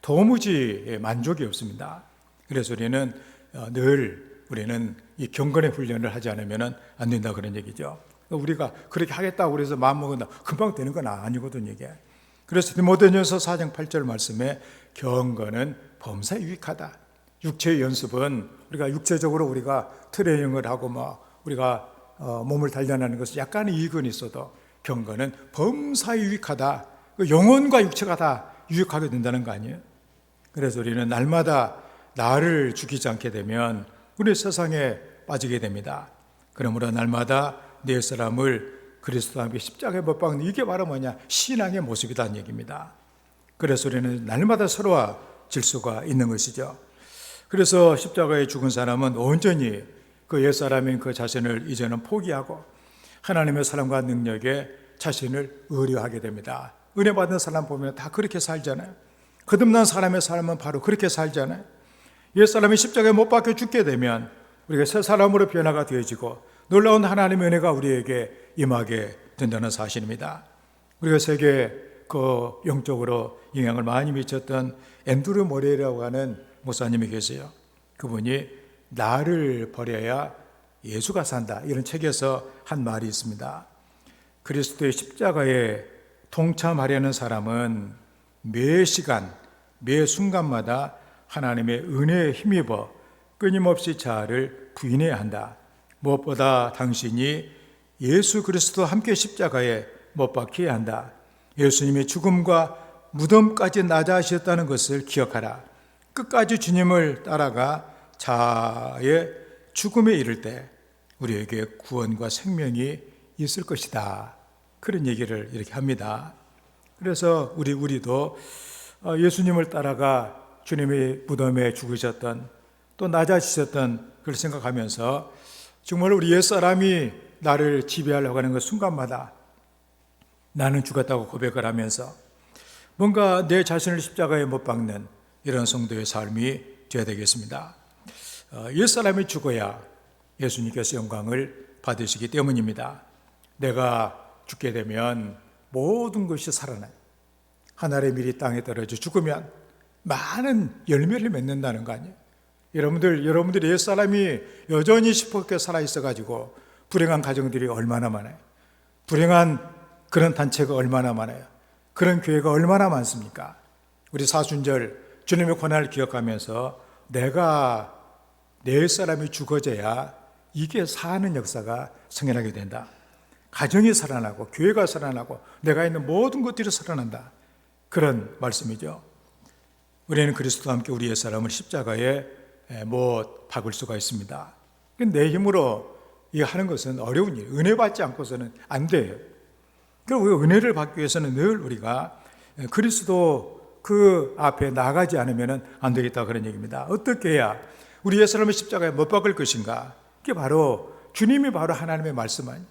도무지 만족이 없습니다. 그래서 우리는 이 경건의 훈련을 하지 않으면 안 된다 그런 얘기죠. 우리가 그렇게 하겠다고 그래서 마음먹은다 금방 되는 건 아니거든요 이게. 그래서 디모데전서 4장 8절 말씀에 경건은 범사에 유익하다. 육체의 연습은 우리가 육체적으로 우리가 트레이닝을 하고 우리가 몸을 단련하는 것은 약간의 이익은 있어도 경건은 범사에 유익하다. 영혼과 육체가 다 유익하게 된다는 거 아니에요? 그래서 우리는 날마다 나를 죽이지 않게 되면 우리 세상에 빠지게 됩니다. 그러므로 날마다 내 사람을 그리스도와 함께 십자가에 못 박는 이게 바로 뭐냐? 신앙의 모습이라는 얘기입니다. 그래서 우리는 날마다 새로워질 수가 있는 것이죠. 그래서 십자가에 죽은 사람은 온전히 그 옛사람인 그 자신을 이제는 포기하고 하나님의 사랑과 능력에 자신을 의뢰하게 됩니다. 은혜 받은 사람 보면 다 그렇게 살잖아요. 거듭난 사람의 삶은 바로 그렇게 살잖아요. 옛사람이 십자가에 못 박혀 죽게 되면 우리가 새 사람으로 변화가 되어지고 놀라운 하나님의 은혜가 우리에게 임하게 된다는 사실입니다. 우리가 세계 영적으로 영향을 많이 미쳤던 앤드류 모레라고 하는 목사님이 계세요. 그분이 나를 버려야 예수가 산다 이런 책에서 한 말이 있습니다. 그리스도의 십자가에 동참하려는 사람은 매 시간, 매 순간마다 하나님의 은혜에 힘입어 끊임없이 자아를 부인해야 한다. 무엇보다 당신이 예수 그리스도와 함께 십자가에 못 박혀야 한다. 예수님의 죽음과 무덤까지 낮아지셨다는 것을 기억하라. 끝까지 주님을 따라가 자아의 죽음에 이를 때 우리에게 구원과 생명이 있을 것이다. 그런 얘기를 이렇게 합니다. 그래서 우리도 예수님을 따라가 주님의 무덤에 죽으셨던, 또 낮아지셨던 그걸 생각하면서 정말 우리 옛사람이 나를 지배하려고 하는 그 순간마다 나는 죽었다고 고백을 하면서 뭔가 내 자신을 십자가에 못 박는 이런 성도의 삶이 되어야 되겠습니다. 옛사람이 죽어야 예수님께서 영광을 받으시기 때문입니다. 내가 죽게 되면 모든 것이 살아나요. 하늘의 밀이 땅에 떨어져 죽으면 많은 열매를 맺는다는 거 아니에요. 여러분들이 옛사람이 여전히 시퍼렇게 살아있어가지고 불행한 가정들이 얼마나 많아요. 불행한 그런 단체가 얼마나 많아요. 그런 교회가 얼마나 많습니까? 우리 사순절 주님의 고난을 기억하면서 내가 내 옛사람이 죽어져야 이게 사는 역사가 성행하게 된다. 가정이 살아나고 교회가 살아나고 내가 있는 모든 것들이 살아난다. 그런 말씀이죠. 우리는 그리스도와 함께 우리 옛사람을 십자가에 못 박을 수가 있습니다. 내 힘으로 이 하는 것은 어려운 일, 은혜 받지 않고서는 안 돼요. 그리고 은혜를 받기 위해서는 늘 우리가 그리스도 그 앞에 나가지 않으면 안 되겠다 그런 얘기입니다. 어떻게 해야 우리 옛사람을 십자가에 못 박을 것인가? 그게 바로 주님이 바로 하나님의 말씀 아니에요.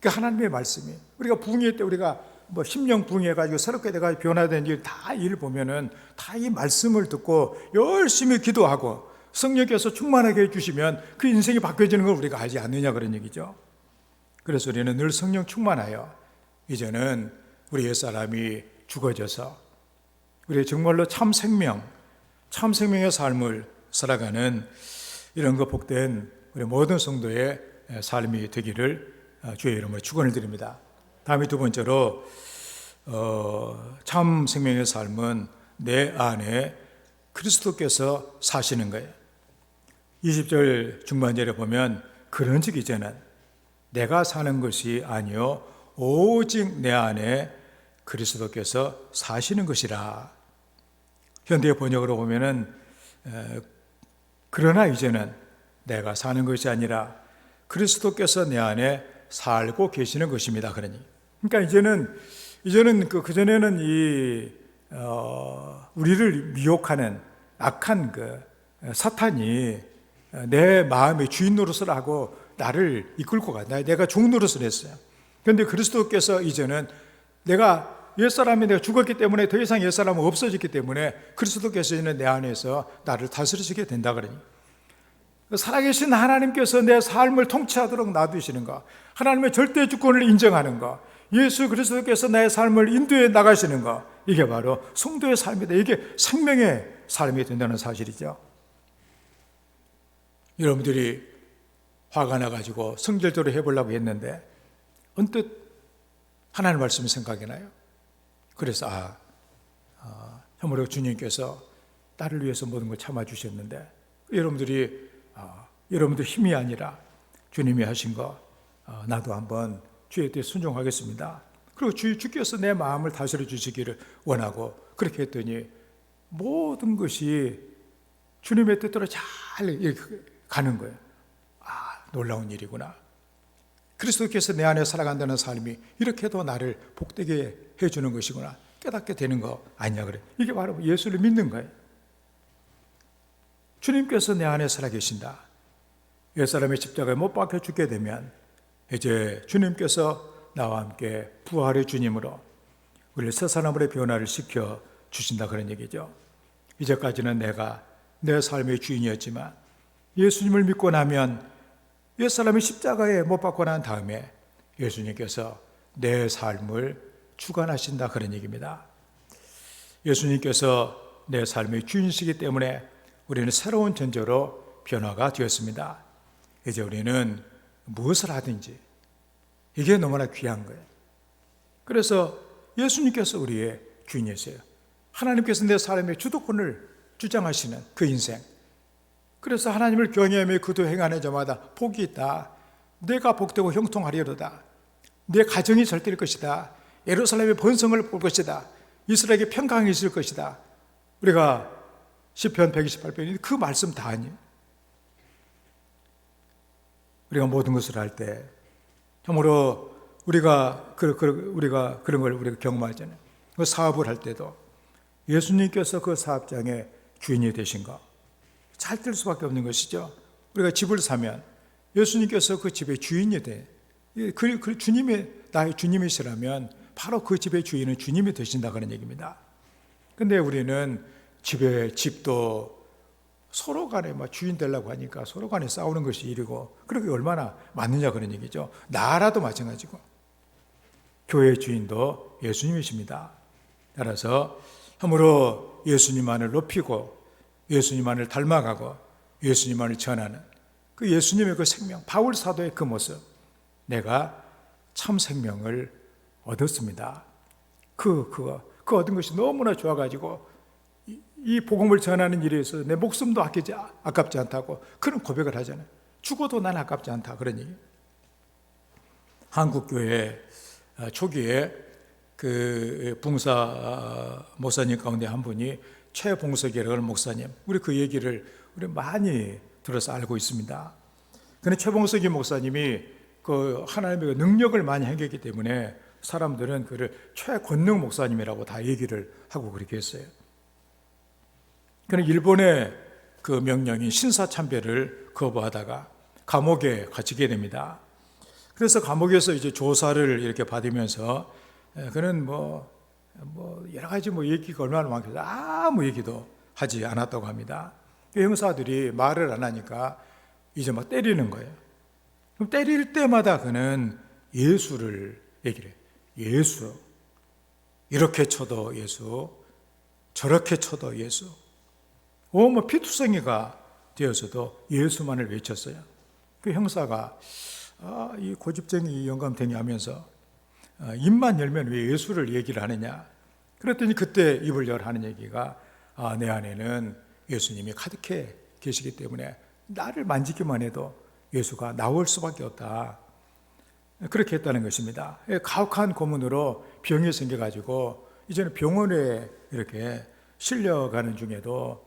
그 하나님의 말씀이 우리가 부흥회 때 우리가 심령 부흥해가지고 새롭게 돼가지고 변화된 일 보면은 다 이 말씀을 듣고 열심히 기도하고 성령께서 충만하게 해주시면 그 인생이 바뀌어지는 걸 우리가 알지 않느냐 그런 얘기죠. 그래서 우리는 늘 성령 충만하여 이제는 우리 옛사람이 죽어져서 우리 정말로 참 생명의 삶을 살아가는 이런 거 복된 우리 모든 성도의 삶이 되기를 주의 이름으로 축원을 드립니다. 다음에 두 번째로 참 생명의 삶은 내 안에 그리스도께서 사시는 거예요. 20절 중반절에 보면 그런즉 이제는 내가 사는 것이 아니요 오직 내 안에 그리스도께서 사시는 것이라. 현대 번역으로 보면은 그러나 이제는 내가 사는 것이 아니라 그리스도께서 내 안에 살고 계시는 것입니다. 그러니까 이제는 그전에는 우리를 미혹하는 악한 사탄이 내 마음의 주인 노릇을 하고 나를 이끌고 간다. 내가 종 노릇을 했어요. 그런데 그리스도께서 이제는 내가 죽었기 때문에 더 이상 옛사람은 없어졌기 때문에 그리스도께서 이제는 내 안에서 나를 다스리시게 된다 그러니. 살아계신 하나님께서 내 삶을 통치하도록 놔두시는 것, 하나님의 절대 주권을 인정하는 것, 예수 그리스도께서 나의 삶을 인도해 나가시는 것, 이게 바로 성도의 삶이다. 이게 생명의 삶이 된다는 사실이죠. 여러분들이 화가 나가지고 성질대로 해보려고 했는데 언뜻 하나님 말씀이 생각이 나요. 그래서 참으로 주님께서 나를 위해서 모든 걸 참아주셨는데 여러분들 힘이 아니라 주님이 하신 거 나도 한번 주의 뜻에 순종하겠습니다. 그리고 주께서 내 마음을 다스려 주시기를 원하고 그렇게 했더니 모든 것이 주님의 뜻대로 잘 가는 거예요. 놀라운 일이구나. 그리스도께서 내 안에 살아간다는 삶이 이렇게도 나를 복되게 해주는 것이구나 깨닫게 되는 거 아니냐 그래. 이게 바로 예수를 믿는 거예요. 주님께서 내 안에 살아계신다. 옛사람의 십자가에 못 박혀 죽게 되면 이제 주님께서 나와 함께 부활의 주님으로 우리를 새 사람으로 변화를 시켜 주신다 그런 얘기죠. 이제까지는 내가 내 삶의 주인이었지만 예수님을 믿고 나면 옛사람이 십자가에 못 박고 난 다음에 예수님께서 내 삶을 주관하신다 그런 얘기입니다. 예수님께서 내 삶의 주인이시기 때문에 우리는 새로운 존재로 변화가 되었습니다. 이제 우리는 무엇을 하든지 이게 너무나 귀한 거예요. 그래서 예수님께서 우리의 주인이세요. 하나님께서 내 삶의 주도권을 주장하시는 그 인생. 그래서 하나님을 경외하며 그도 행하는 자마다 복이 있다. 내가 복되고 형통하리로다. 내 가정이 잘 될 것이다. 예루살렘의 번성을 볼 것이다. 이스라엘에게 평강이 있을 것이다. 우리가 시편 128편이 그 말씀 다 아니에요. 우리가 모든 것을 할 때 참으로 우리가 그런 걸 우리가 경험하잖아요. 그 사업을 할 때도 예수님께서 그 사업장의 주인이 되신가? 잘 될 수밖에 없는 것이죠. 우리가 집을 사면 예수님께서 그 집의 주인이 돼. 그 주님이 나의 주님이시라면 바로 그 집의 주인은 주님이 되신다 그런 얘기입니다. 근데 우리는 집도 서로 간에 막 주인 되려고 하니까 서로 간에 싸우는 것이 일이고, 그렇게 얼마나 맞느냐 그런 얘기죠. 나라도 마찬가지고 교회의 주인도 예수님이십니다. 따라서 함으로 예수님만을 높이고 예수님만을 닮아가고 예수님만을 전하는 그 예수님의 그 생명, 바울 사도의 그 모습, 내가 참 생명을 얻었습니다. 그 얻은 것이 너무나 좋아가지고 이 복음을 전하는 일에 있어서 내 목숨도 아깝지 않다고 그런 고백을 하잖아요. 죽어도 난 아깝지 않다 그런 얘기. 한국교회 초기에 그 봉사 목사님 가운데 한 분이 최봉석이라는 목사님, 우리 그 얘기를 우리 많이 들어서 알고 있습니다. 그런데 최봉석이 목사님이 그 하나님의 능력을 많이 행했기 때문에 사람들은 그를 최권능 목사님이라고 다 얘기를 하고 그렇게 했어요. 그런데 일본의 그 명령인 신사참배를 거부하다가 감옥에 갇히게 됩니다. 그래서 감옥에서 이제 조사를 이렇게 받으면서 그는 여러 가지 얘기가 얼마나 많겠어요. 아무 얘기도 하지 않았다고 합니다. 그 형사들이 말을 안 하니까 이제 막 때리는 거예요. 그럼 때릴 때마다 그는 예수를 얘기를 해요. 예수. 이렇게 쳐도 예수. 저렇게 쳐도 예수. 피투성이가 되어서도 예수만을 외쳤어요. 그 형사가 이 고집쟁이 영감탱이 하면서 입만 열면 왜 예수를 얘기를 하느냐. 그랬더니 그때 입을 열 하는 얘기가 내 안에는 예수님이 가득해 계시기 때문에 나를 만지기만 해도 예수가 나올 수밖에 없다. 그렇게 했다는 것입니다. 가혹한 고문으로 병이 생겨가지고 이제는 병원에 이렇게 실려가는 중에도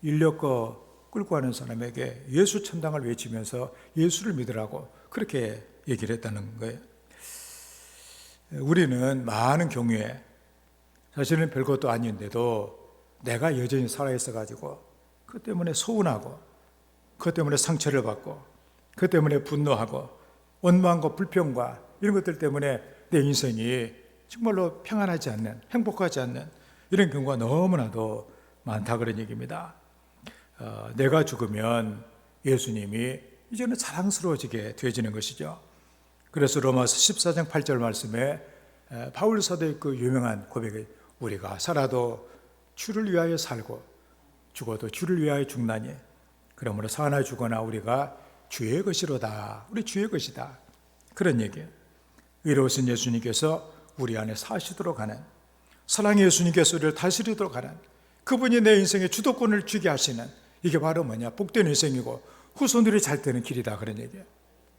인력거 끌고 가는 사람에게 예수 천당을 외치면서 예수를 믿으라고 그렇게 얘기를 했다는 거예요. 우리는 많은 경우에 사실은 별것도 아닌데도 내가 여전히 살아있어가지고 그것 때문에 서운하고 그것 때문에 상처를 받고 그것 때문에 분노하고 원망과 불평과 이런 것들 때문에 내 인생이 정말로 평안하지 않는, 행복하지 않는 이런 경우가 너무나도 많다 그런 얘기입니다. 내가 죽으면 예수님이 이제는 자랑스러워지게 되어지는 것이죠. 그래서 로마서 14장 8절 말씀에 바울 사도의 그 유명한 고백이 우리가 살아도 주를 위하여 살고 죽어도 주를 위하여 죽나니 그러므로 사나 죽거나 우리가 주의 것이로다. 우리 주의 것이다. 그런 얘기예요. 의로우신 예수님께서 우리 안에 사시도록 하는, 사랑의 예수님께서 우리를 다스리도록 하는, 그분이 내 인생의 주도권을 쥐게 하시는, 이게 바로 복된 인생이고 후손들이 잘 되는 길이다 그런 얘기예요.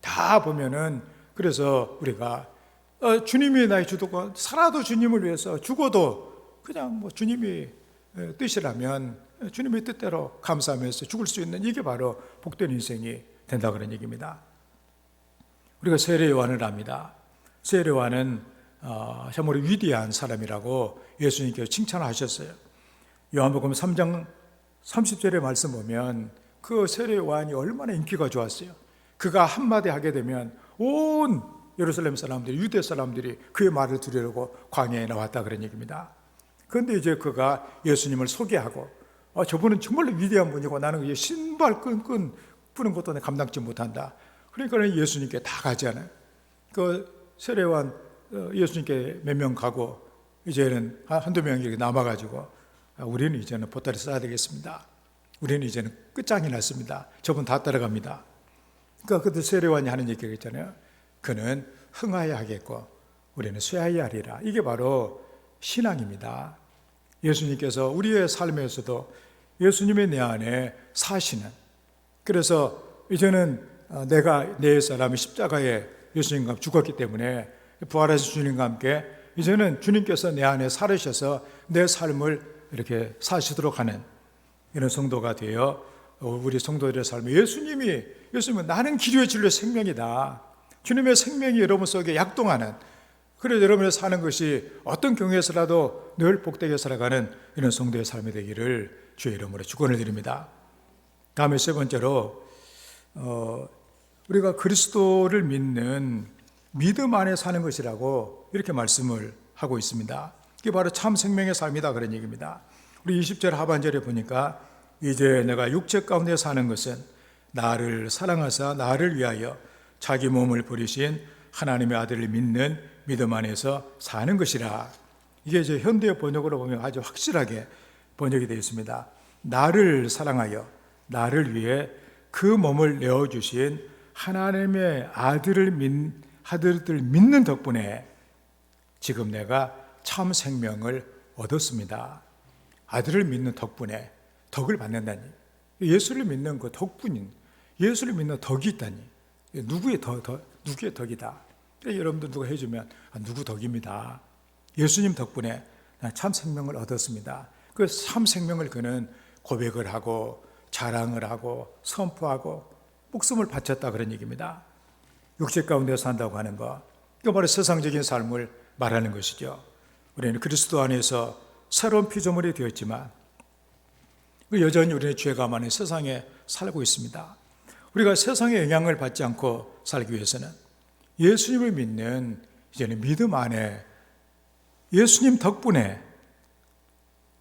다 보면은 그래서 우리가 주님이 나의 주도권, 살아도 주님을 위해서, 죽어도 그냥 주님이 뜻이라면 주님의 뜻대로 감사하면서 죽을 수 있는, 이게 바로 복된 인생이 된다 그런 얘기입니다. 우리가 세례 요한을 압니다. 세례 요한은 참으로 위대한 사람이라고 예수님께서 칭찬하셨어요. 요한복음 3장 30절의 말씀 보면 그 세례 요한이 얼마나 인기가 좋았어요. 그가 한마디 하게 되면 온 예루살렘 사람들이, 유대 사람들이 그의 말을 들으려고 광야에 나왔다 그런 얘기입니다. 그런데 이제 그가 예수님을 소개하고 저분은 정말로 위대한 분이고 나는 신발 끈 푸는 것도 감당치 못한다. 그러니까 예수님께 다 가잖아요. 그 세례요한 예수님께 몇 명 가고 이제는 한두 명이 이렇게 남아가지고 우리는 이제는 보따리 싸야 되겠습니다. 우리는 이제는 끝장이 났습니다. 저분 다 따라갑니다. 그러니까 그때 세례요한이 하는 얘기가 있잖아요. 그는 흥하여 하겠고 우리는 쇠하여 하리라. 이게 바로 신앙입니다. 예수님께서 우리의 삶에서도 예수님의 내 안에 사시는, 그래서 이제는 내가 내 사람이 십자가에 예수님과 죽었기 때문에 부활하신 주님과 함께 이제는 주님께서 내 안에 살으셔서 내 삶을 이렇게 사시도록 하는 이런 성도가 되어 우리 성도들의 삶에 예수님은 나는 길이요 진리요 생명이다. 주님의 생명이 여러분 속에 약동하는, 그래서 여러분이 사는 것이 어떤 경우에서라도 늘 복되게 살아가는 이런 성도의 삶이 되기를 주의 이름으로 축원을 드립니다. 다음에 세 번째로 우리가 그리스도를 믿는 믿음 안에 사는 것이라고 이렇게 말씀을 하고 있습니다. 이게 바로 참 생명의 삶이다, 그런 얘기입니다. 우리 20절 하반절에 보니까 이제 내가 육체 가운데 사는 것은 나를 사랑하사 나를 위하여 자기 몸을 버리신 하나님의 아들을 믿는 믿음 안에서 사는 것이라. 이게 이제 현대 번역으로 보면 아주 확실하게 번역이 되어 있습니다. 나를 사랑하여 나를 위해 그 몸을 내어주신 하나님의 아들을 믿는 덕분에 지금 내가 참 생명을 얻었습니다. 아들을 믿는 덕분에 덕을 받는다니, 예수를 믿는 그 덕분인, 예수를 믿는 덕이 있다니, 누구의 덕이다. 여러분들 누가 해주면 누구 덕입니다. 예수님 덕분에 난 참 생명을 얻었습니다. 그 참 생명을 그는 고백을 하고 자랑을 하고 선포하고 목숨을 바쳤다, 그런 얘기입니다. 육체 가운데 산다고 하는 것, 이거 바로 세상적인 삶을 말하는 것이죠. 우리는 그리스도 안에서 새로운 피조물이 되었지만 여전히 우리는 죄가 많은 세상에 살고 있습니다. 우리가 세상의 영향을 받지 않고 살기 위해서는 예수님을 믿는 이제는 믿음 안에 예수님 덕분에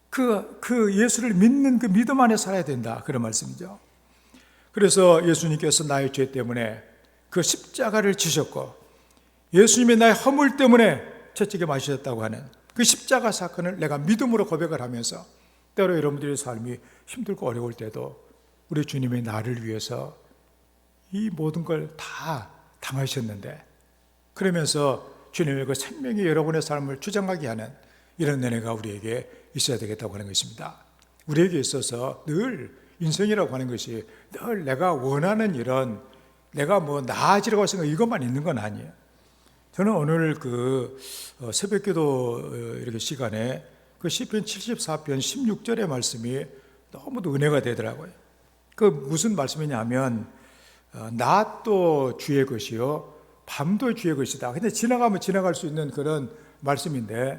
그 예수를 믿는 그 믿음 안에 살아야 된다, 그런 말씀이죠. 그래서 예수님께서 나의 죄 때문에 그 십자가를 지셨고 예수님이 나의 허물 때문에 채찍에 맞으셨다고 하는 그 십자가 사건을 내가 믿음으로 고백을 하면서 때로 여러분들의 삶이 힘들고 어려울 때도 우리 주님이 나를 위해서 이 모든 걸 다 당하셨는데, 그러면서 주님의 그 생명이 여러분의 삶을 주장하게 하는 이런 은혜가 우리에게 있어야 되겠다고 하는 것입니다. 우리에게 있어서 늘 인생이라고 하는 것이 늘 내가 원하는 이런, 내가 뭐 나아지려고 생각 이것만 있는 건 아니에요. 저는 오늘 그 새벽기도 이렇게 시간에 그 시편 74편 16절의 말씀이 너무도 은혜가 되더라고요. 그 무슨 말씀이냐면 낮도 주의 것이요 밤도 주의 것이다. 근데 지나가면 지나갈 수 있는 그런 말씀인데,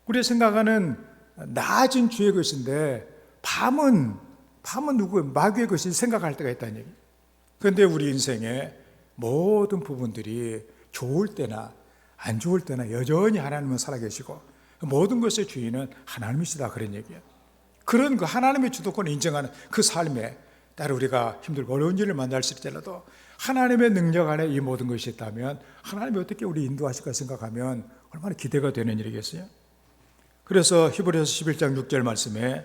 우리 생각하는 낮은 주의 것인데 밤은 누구 마귀의 것이 생각할 때가 있다는 얘기. 그런데 우리 인생의 모든 부분들이 좋을 때나 안 좋을 때나 여전히 하나님은 살아계시고 모든 것의 주인은 하나님이시다, 그런 얘기예요. 그런 그 하나님의 주도권을 인정하는 그 삶에 따로 우리가 힘들고 어려운 일을 만날 수 있더라도 하나님의 능력 안에 이 모든 것이 있다면 하나님이 어떻게 우리 인도하실까 생각하면 얼마나 기대가 되는 일이겠어요. 그래서 히브리서 11장 6절 말씀에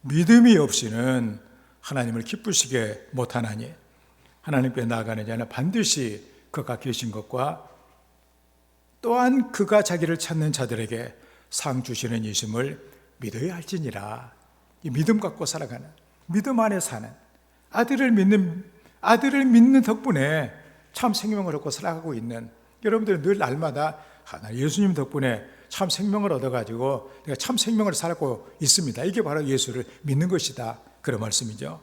믿음이 없이는 하나님을 기쁘시게 못하나니 하나님께 나아가는 자는 반드시 그가 계신 것과 또한 그가 자기를 찾는 자들에게 상 주시는 이심을 믿어야 할지니라. 이 믿음 갖고 살아가는, 믿음 안에 사는, 아들을 믿는 덕분에 참 생명을 얻고 살아가고 있는 여러분들은 늘 날마다 예수님 덕분에 참 생명을 얻어가지고 내가 참 생명을 살고 있습니다. 이게 바로 예수를 믿는 것이다, 그런 말씀이죠.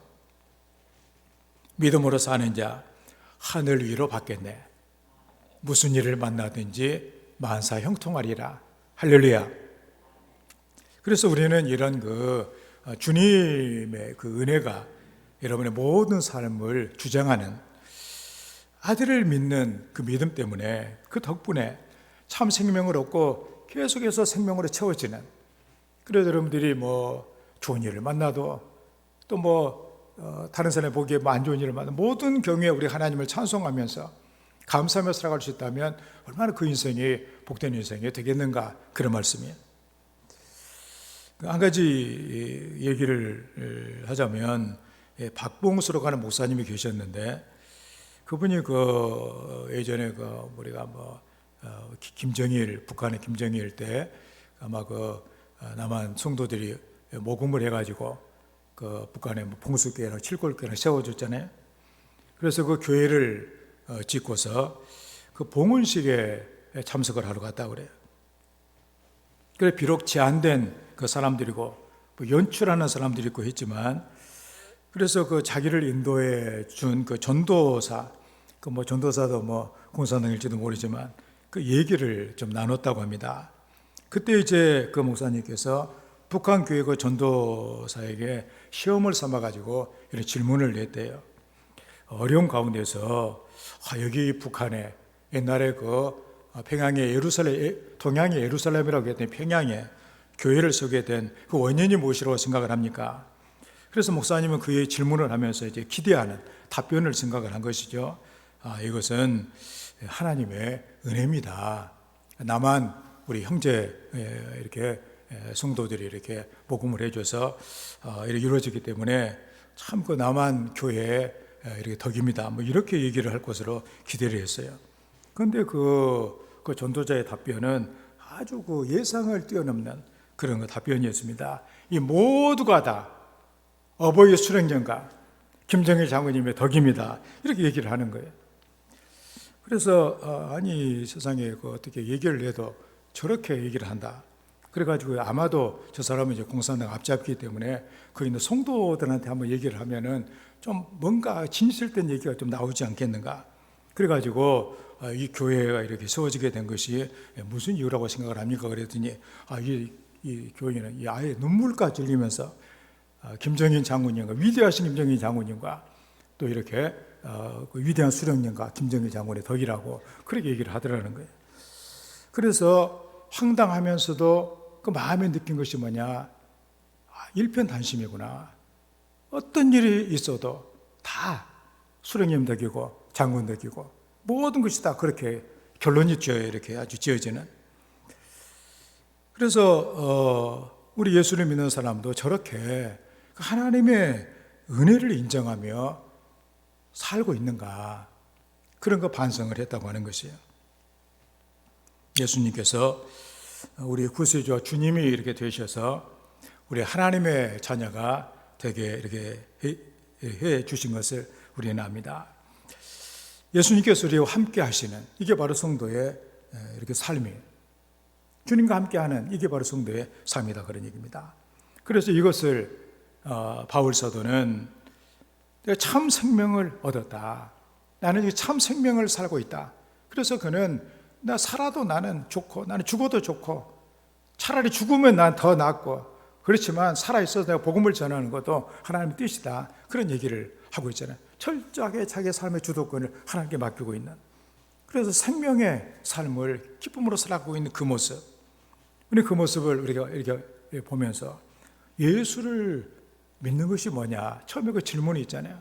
믿음으로 사는 자 하늘 위로 받겠네. 무슨 일을 만나든지 만사 형통하리라. 할렐루야. 그래서 우리는 이런 주님의 그 은혜가 여러분의 모든 삶을 주장하는, 아들을 믿는 그 믿음 때문에 그 덕분에 참 생명을 얻고 계속해서 생명으로 채워지는, 그래서 여러분들이 뭐 좋은 일을 만나도 또 다른 사람이 보기에 안 좋은 일을 만나도 모든 경우에 우리 하나님을 찬송하면서 감사하며 살아갈 수 있다면 얼마나 그 인생이 복된 인생이 되겠는가, 그런 말씀이에요. 한 가지 얘기를 하자면 박봉수로 가는 목사님이 계셨는데, 그분이 예전에 우리가 김정일, 북한의 김정일 때 아마 남한 성도들이 모금을 해가지고 북한에 봉수교회나 칠골교회나 세워줬잖아요. 그래서 그 교회를 짓고서 그 봉헌식에 참석을 하러 갔다 그래요. 그래 비록 제한된 그 사람들이고 연출하는 사람들이 있고 했지만, 그래서 그 자기를 인도해 준 그 전도사, 전도사도 공산당일지도 모르지만 그 얘기를 좀 나눴다고 합니다. 그때 이제 그 목사님께서 북한 교회 그 전도사에게 시험을 삼아가지고 이런 질문을 냈대요. 어려운 가운데서 여기 북한에 옛날에 그 평양의 예루살렘, 동양의 예루살렘이라고 했더니 평양에 교회를 세우게 된 그 원인이 무엇이라고 생각을 합니까? 그래서 목사님은 그의 질문을 하면서 이제 기대하는 답변을 생각을 한 것이죠. 이것은 하나님의 은혜입니다. 나만 우리 형제 이렇게 성도들이 이렇게 복음을 해줘서 이렇게 이루어지기 때문에 참 그 남한 교회의 이렇게 덕입니다. 뭐 이렇게 얘기를 할 것으로 기대를 했어요. 그런데 그 전도자의 답변은 아주 그 예상을 뛰어넘는 그런 그 답변이었습니다. 이 모두가 다 어버이 수령령과 김정일 장군님의 덕입니다. 이렇게 얘기를 하는 거예요. 그래서 아니 세상에 그 어떻게 얘기를 해도 저렇게 얘기를 한다. 그래가지고 아마도 저 사람은 이제 공산당 앞잡기 때문에 거기 있는 성도들한테 한번 얘기를 하면은 좀 뭔가 진실된 얘기가 좀 나오지 않겠는가. 그래가지고 이 교회가 이렇게 세워지게 된 것이 무슨 이유라고 생각을 합니까? 그랬더니 이 교회는 아예 눈물까지 흘리면서 김정인 장군님과 위대하신 김정인 장군님과 또 이렇게 그 위대한 수령님과 김정일 장군의 덕이라고 그렇게 얘기를 하더라는 거예요. 그래서 황당하면서도 그 마음에 느낀 것이 뭐냐? 일편단심이구나. 어떤 일이 있어도 다 수령님 덕이고 장군 덕이고 모든 것이 다 그렇게 결론이 이렇게 아주 지어지는. 그래서 우리 예수를 믿는 사람도 저렇게 하나님의 은혜를 인정하며 살고 있는가, 그런 거 반성을 했다고 하는 것이에요. 예수님께서 우리 구세주와 주님이 이렇게 되셔서 우리 하나님의 자녀가 되게 이렇게 해 주신 것을 우리는 압니다. 예수님께서 우리와 함께 하시는 이게 바로 성도의 이렇게 삶이에요. 주님과 함께하는 이게 바로 성도의 삶이다, 그런 얘기입니다. 그래서 이것을 바울 사도는 내가 참 생명을 얻었다. 나는 참 생명을 살고 있다. 그래서 그는 나 살아도 나는 좋고 나는 죽어도 좋고 차라리 죽으면 난 더 낫고 그렇지만 살아있어서 내가 복음을 전하는 것도 하나님의 뜻이다. 그런 얘기를 하고 있잖아요. 철저하게 자기의 삶의 주도권을 하나님께 맡기고 있는. 그래서 생명의 삶을 기쁨으로 살아가고 있는 그 모습. 우리 그 모습을 우리가 이렇게 보면서 예수를 믿는 것이 뭐냐? 처음에 그 질문이 있잖아요.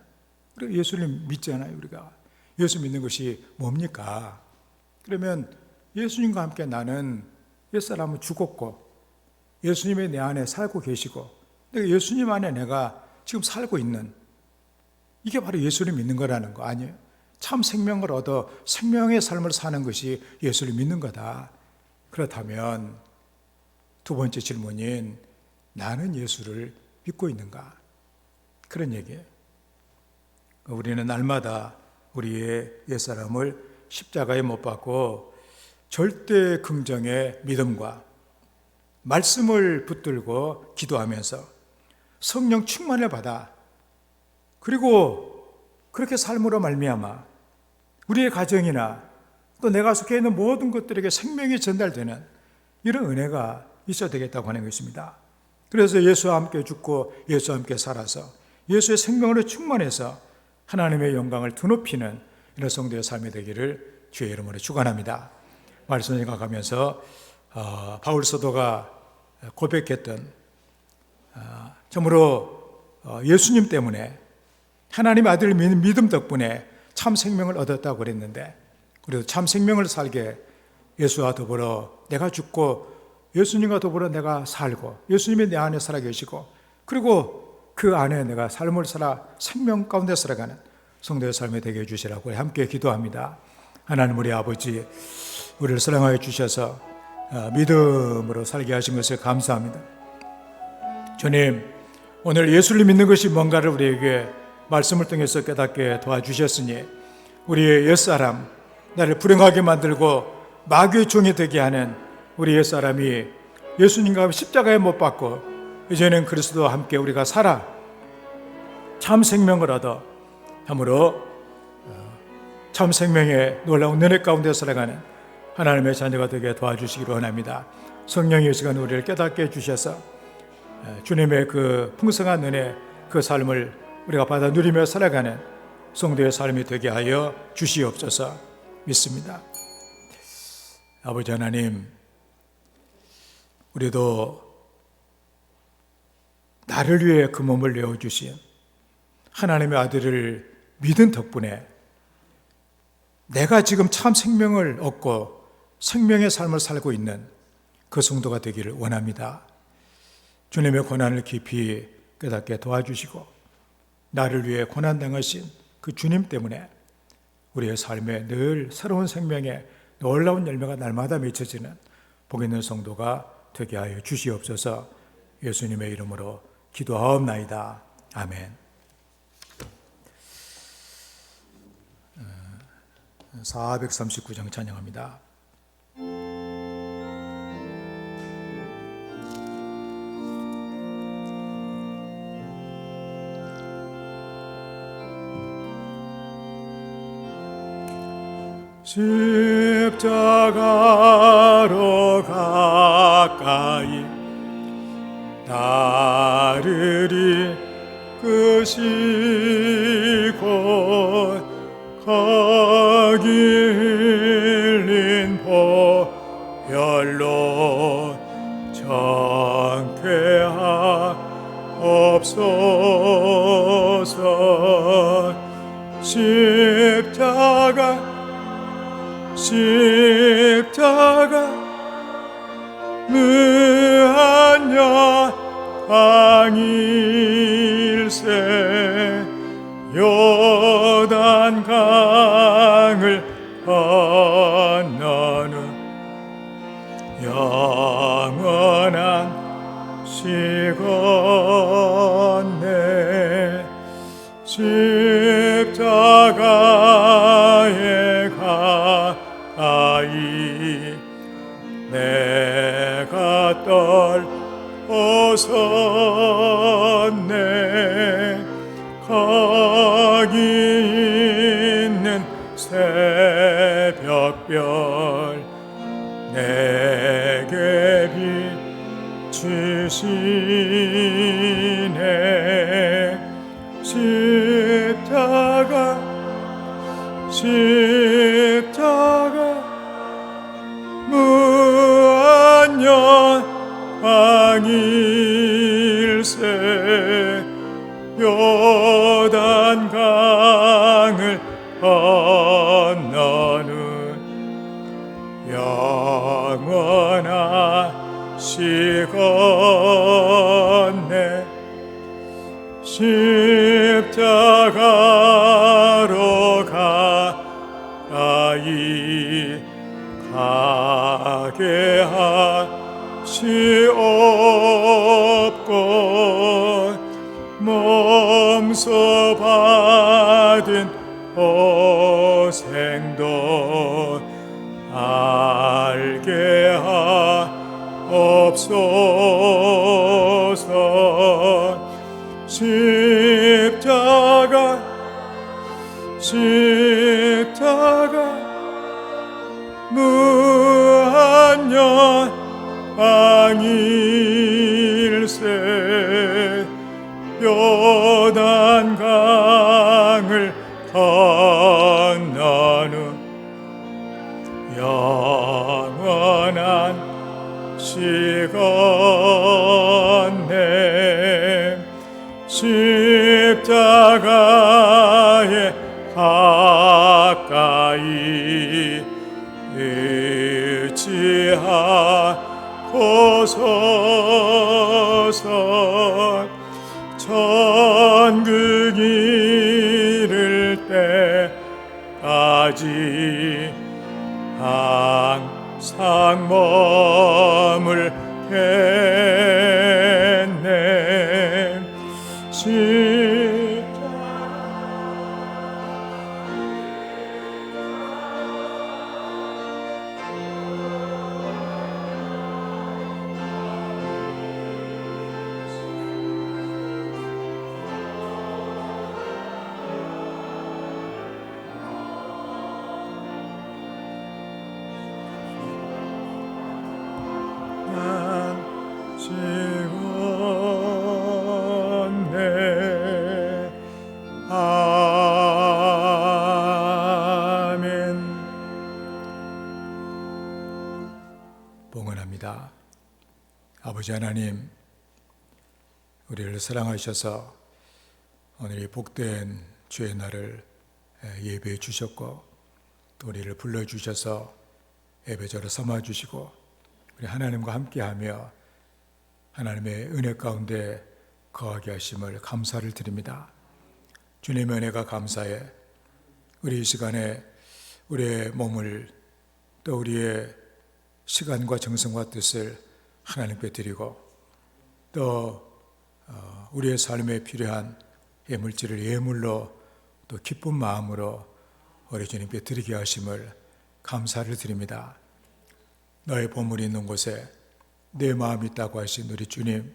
그리고 예수를 믿잖아요, 우리가. 예수 믿는 것이 뭡니까? 그러면 예수님과 함께 나는 옛사람은 죽었고 예수님이 내 안에 살고 계시고 내가 예수님 안에 내가 지금 살고 있는, 이게 바로 예수를 믿는 거라는 거 아니에요? 참 생명을 얻어 생명의 삶을 사는 것이 예수를 믿는 거다. 그렇다면 두 번째 질문인 나는 예수를 믿고 있는가? 그런 얘기예요. 우리는 날마다 우리의 옛사람을 십자가에 못 박고 절대 긍정의 믿음과 말씀을 붙들고 기도하면서 성령 충만을 받아 그리고 그렇게 삶으로 말미암아 우리의 가정이나 또 내가 속해 있는 모든 것들에게 생명이 전달되는 이런 은혜가 있어야 되겠다고 하는 것입니다. 그래서 예수와 함께 죽고 예수와 함께 살아서 예수의 생명으로 충만해서 하나님의 영광을 드높이는 이런 성도의 삶이 되기를 주의 이름으로 축원합니다. 말씀을 가면서 바울 사도가 고백했던 참으로 예수님 때문에 하나님의 아들을 믿는 믿음 덕분에 참 생명을 얻었다고 그랬는데 그래도 참 생명을 살게 예수와 더불어 내가 죽고 예수님과 더불어 내가 살고 예수님이 내 안에 살아계시고 그리고 그 안에 내가 삶을 살아 생명 가운데 살아가는 성도의 삶이 되게 해주시라고 함께 기도합니다. 하나님 우리 아버지, 우리를 사랑하여 주셔서 믿음으로 살게 하신 것을 감사합니다. 주님, 오늘 예수를 믿는 것이 뭔가를 우리에게 말씀을 통해서 깨닫게 도와주셨으니 우리의 옛사람, 나를 불행하게 만들고 마귀의 종이 되게 하는 우리 옛사람이 예수님과 십자가에 못 박고 이제는 그리스도와 함께 우리가 살아 참 생명을 얻어 참으로 참 생명의 놀라운 은혜 가운데 살아가는 하나님의 자녀가 되게 도와주시기를 원합니다. 성령의 시간 우리를 깨닫게 해주셔서 주님의 그 풍성한 은혜, 그 삶을 우리가 받아 누리며 살아가는 성도의 삶이 되게 하여 주시옵소서 믿습니다. 아버지 하나님, 우리도 나를 위해 그 몸을 내어주신 하나님의 아들을 믿은 덕분에 내가 지금 참 생명을 얻고 생명의 삶을 살고 있는 그 성도가 되기를 원합니다. 주님의 고난을 깊이 깨닫게 도와주시고 나를 위해 고난당하신 그 주님 때문에 우리의 삶에 늘 새로운 생명의 놀라운 열매가 날마다 맺혀지는 복 있는 성도가 되게 하여 주시옵소서. 예수님의 이름으로 기도하옵나이다. 아멘. 439장 찬양합니다. 십자가로 가까이 나를 이끄시고 거기 흘린 보혈로 정케하옵소서. 십자가 무한 여광일세 요단 강을 건너는 영원한 시건네 십자가에 가까이 내가 떨어섰네. 거기 있는 새벽별 내게 비추시네. 십자가 무한 여광일세 요단 강을 건너는 영원한 시건네 십자가로 가까이 가게 하시옵고 몸소 받은 고생도 알게 하옵소서. 십자가 무한 여광일세 요단 강을 건너는 영원한 시건네 십자가에 가까이 의지하고서서 천국 이를 때까지 항상 머물겠네. 아멘. 봉헌합니다. 아버지 하나님, 우리를 사랑하셔서 오늘 이 복된 주의 날을 예배해 주셨고, 또 우리를 불러주셔서 예배자로 삼아주시고, 우리 하나님과 함께하며 하나님의 은혜 가운데 거하게 하심을 감사를 드립니다. 주님의 은혜가 감사해 우리 이 시간에 우리의 몸을, 또 우리의 시간과 정성과 뜻을 하나님께 드리고, 또 우리의 삶에 필요한 예물질을 예물로, 또 기쁜 마음으로 우리 주님께 드리게 하심을 감사를 드립니다. 너의 보물이 있는 곳에 내 마음이 있다고 하신 우리 주님,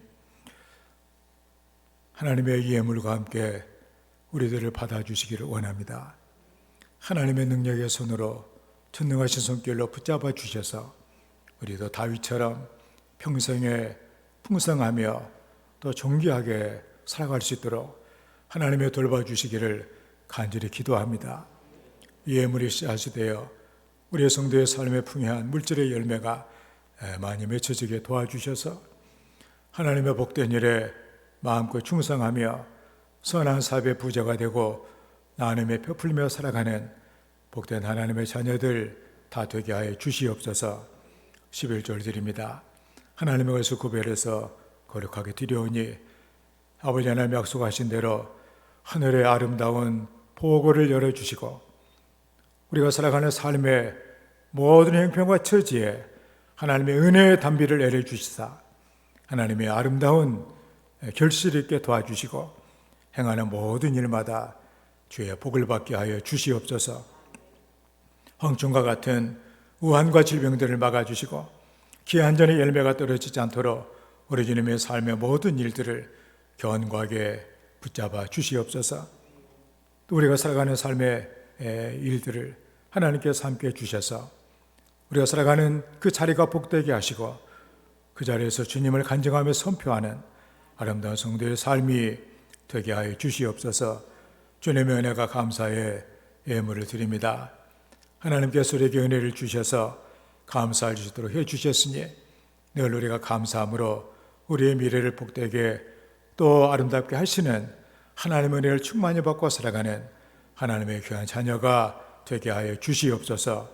하나님의 예물과 함께 우리들을 받아주시기를 원합니다. 하나님의 능력의 손으로, 전능하신 손길로 붙잡아 주셔서 우리도 다윗처럼 평생에 풍성하며 또 존귀하게 살아갈 수 있도록 하나님의 돌봐주시기를 간절히 기도합니다. 예물이 씨앗이 되어 우리의 성도의 삶에 풍요한 물질의 열매가 많이 맺혀지게 도와주셔서 하나님의 복된 일에 마음껏 충성하며 선한 사업의 부자가 되고 나눔에 펴풀며 살아가는 복된 하나님의 자녀들 다 되게 하여 주시옵소서. 11절 드립니다. 하나님의 것을 구별해서 거룩하게 드려오니 아버지 하나님 약속하신 대로 하늘의 아름다운 보고를 열어주시고 우리가 살아가는 삶의 모든 형편과 처지에 하나님의 은혜의 단비를 내려주시사 하나님의 아름다운 결실 있게 도와주시고 행하는 모든 일마다 주의 복을 받게 하여 주시옵소서. 황충과 같은 우환과 질병들을 막아주시고 기한 전에 열매가 떨어지지 않도록 우리 주님의 삶의 모든 일들을 견고하게 붙잡아 주시옵소서. 또 우리가 살아가는 삶의 일들을 하나님께서 함께 주셔서 우리가 살아가는 그 자리가 복되게 하시고 그 자리에서 주님을 간증하며 선포하는 아름다운 성도의 삶이 되게 하여 주시옵소서. 주님의 은혜가 감사의 예물을 드립니다. 하나님께서 우리에게 은혜를 주셔서 감사할 수 있도록 해주셨으니 늘 우리가 감사함으로 우리의 미래를 복되게 또 아름답게 하시는 하나님의 은혜를 충만히 받고 살아가는 하나님의 귀한 자녀가 되게 하여 주시옵소서.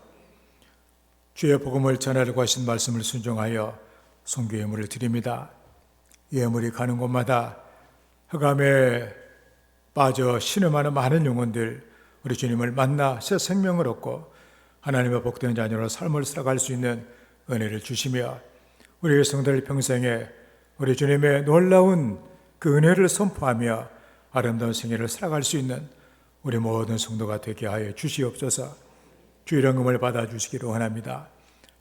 주의 복음을 전하려고 하신 말씀을 순종하여 선교 예물을 드립니다. 예물이 가는 곳마다 흑암에 빠져 신음하는 많은 영혼들 우리 주님을 만나 새 생명을 얻고 하나님의 복된 자녀로 삶을 살아갈 수 있는 은혜를 주시며 우리의 성도들 평생에 우리 주님의 놀라운 그 은혜를 선포하며 아름다운 생애를 살아갈 수 있는 우리 모든 성도가 되게 하여 주시옵소서. 주의 영광을 받아주시기를 원합니다.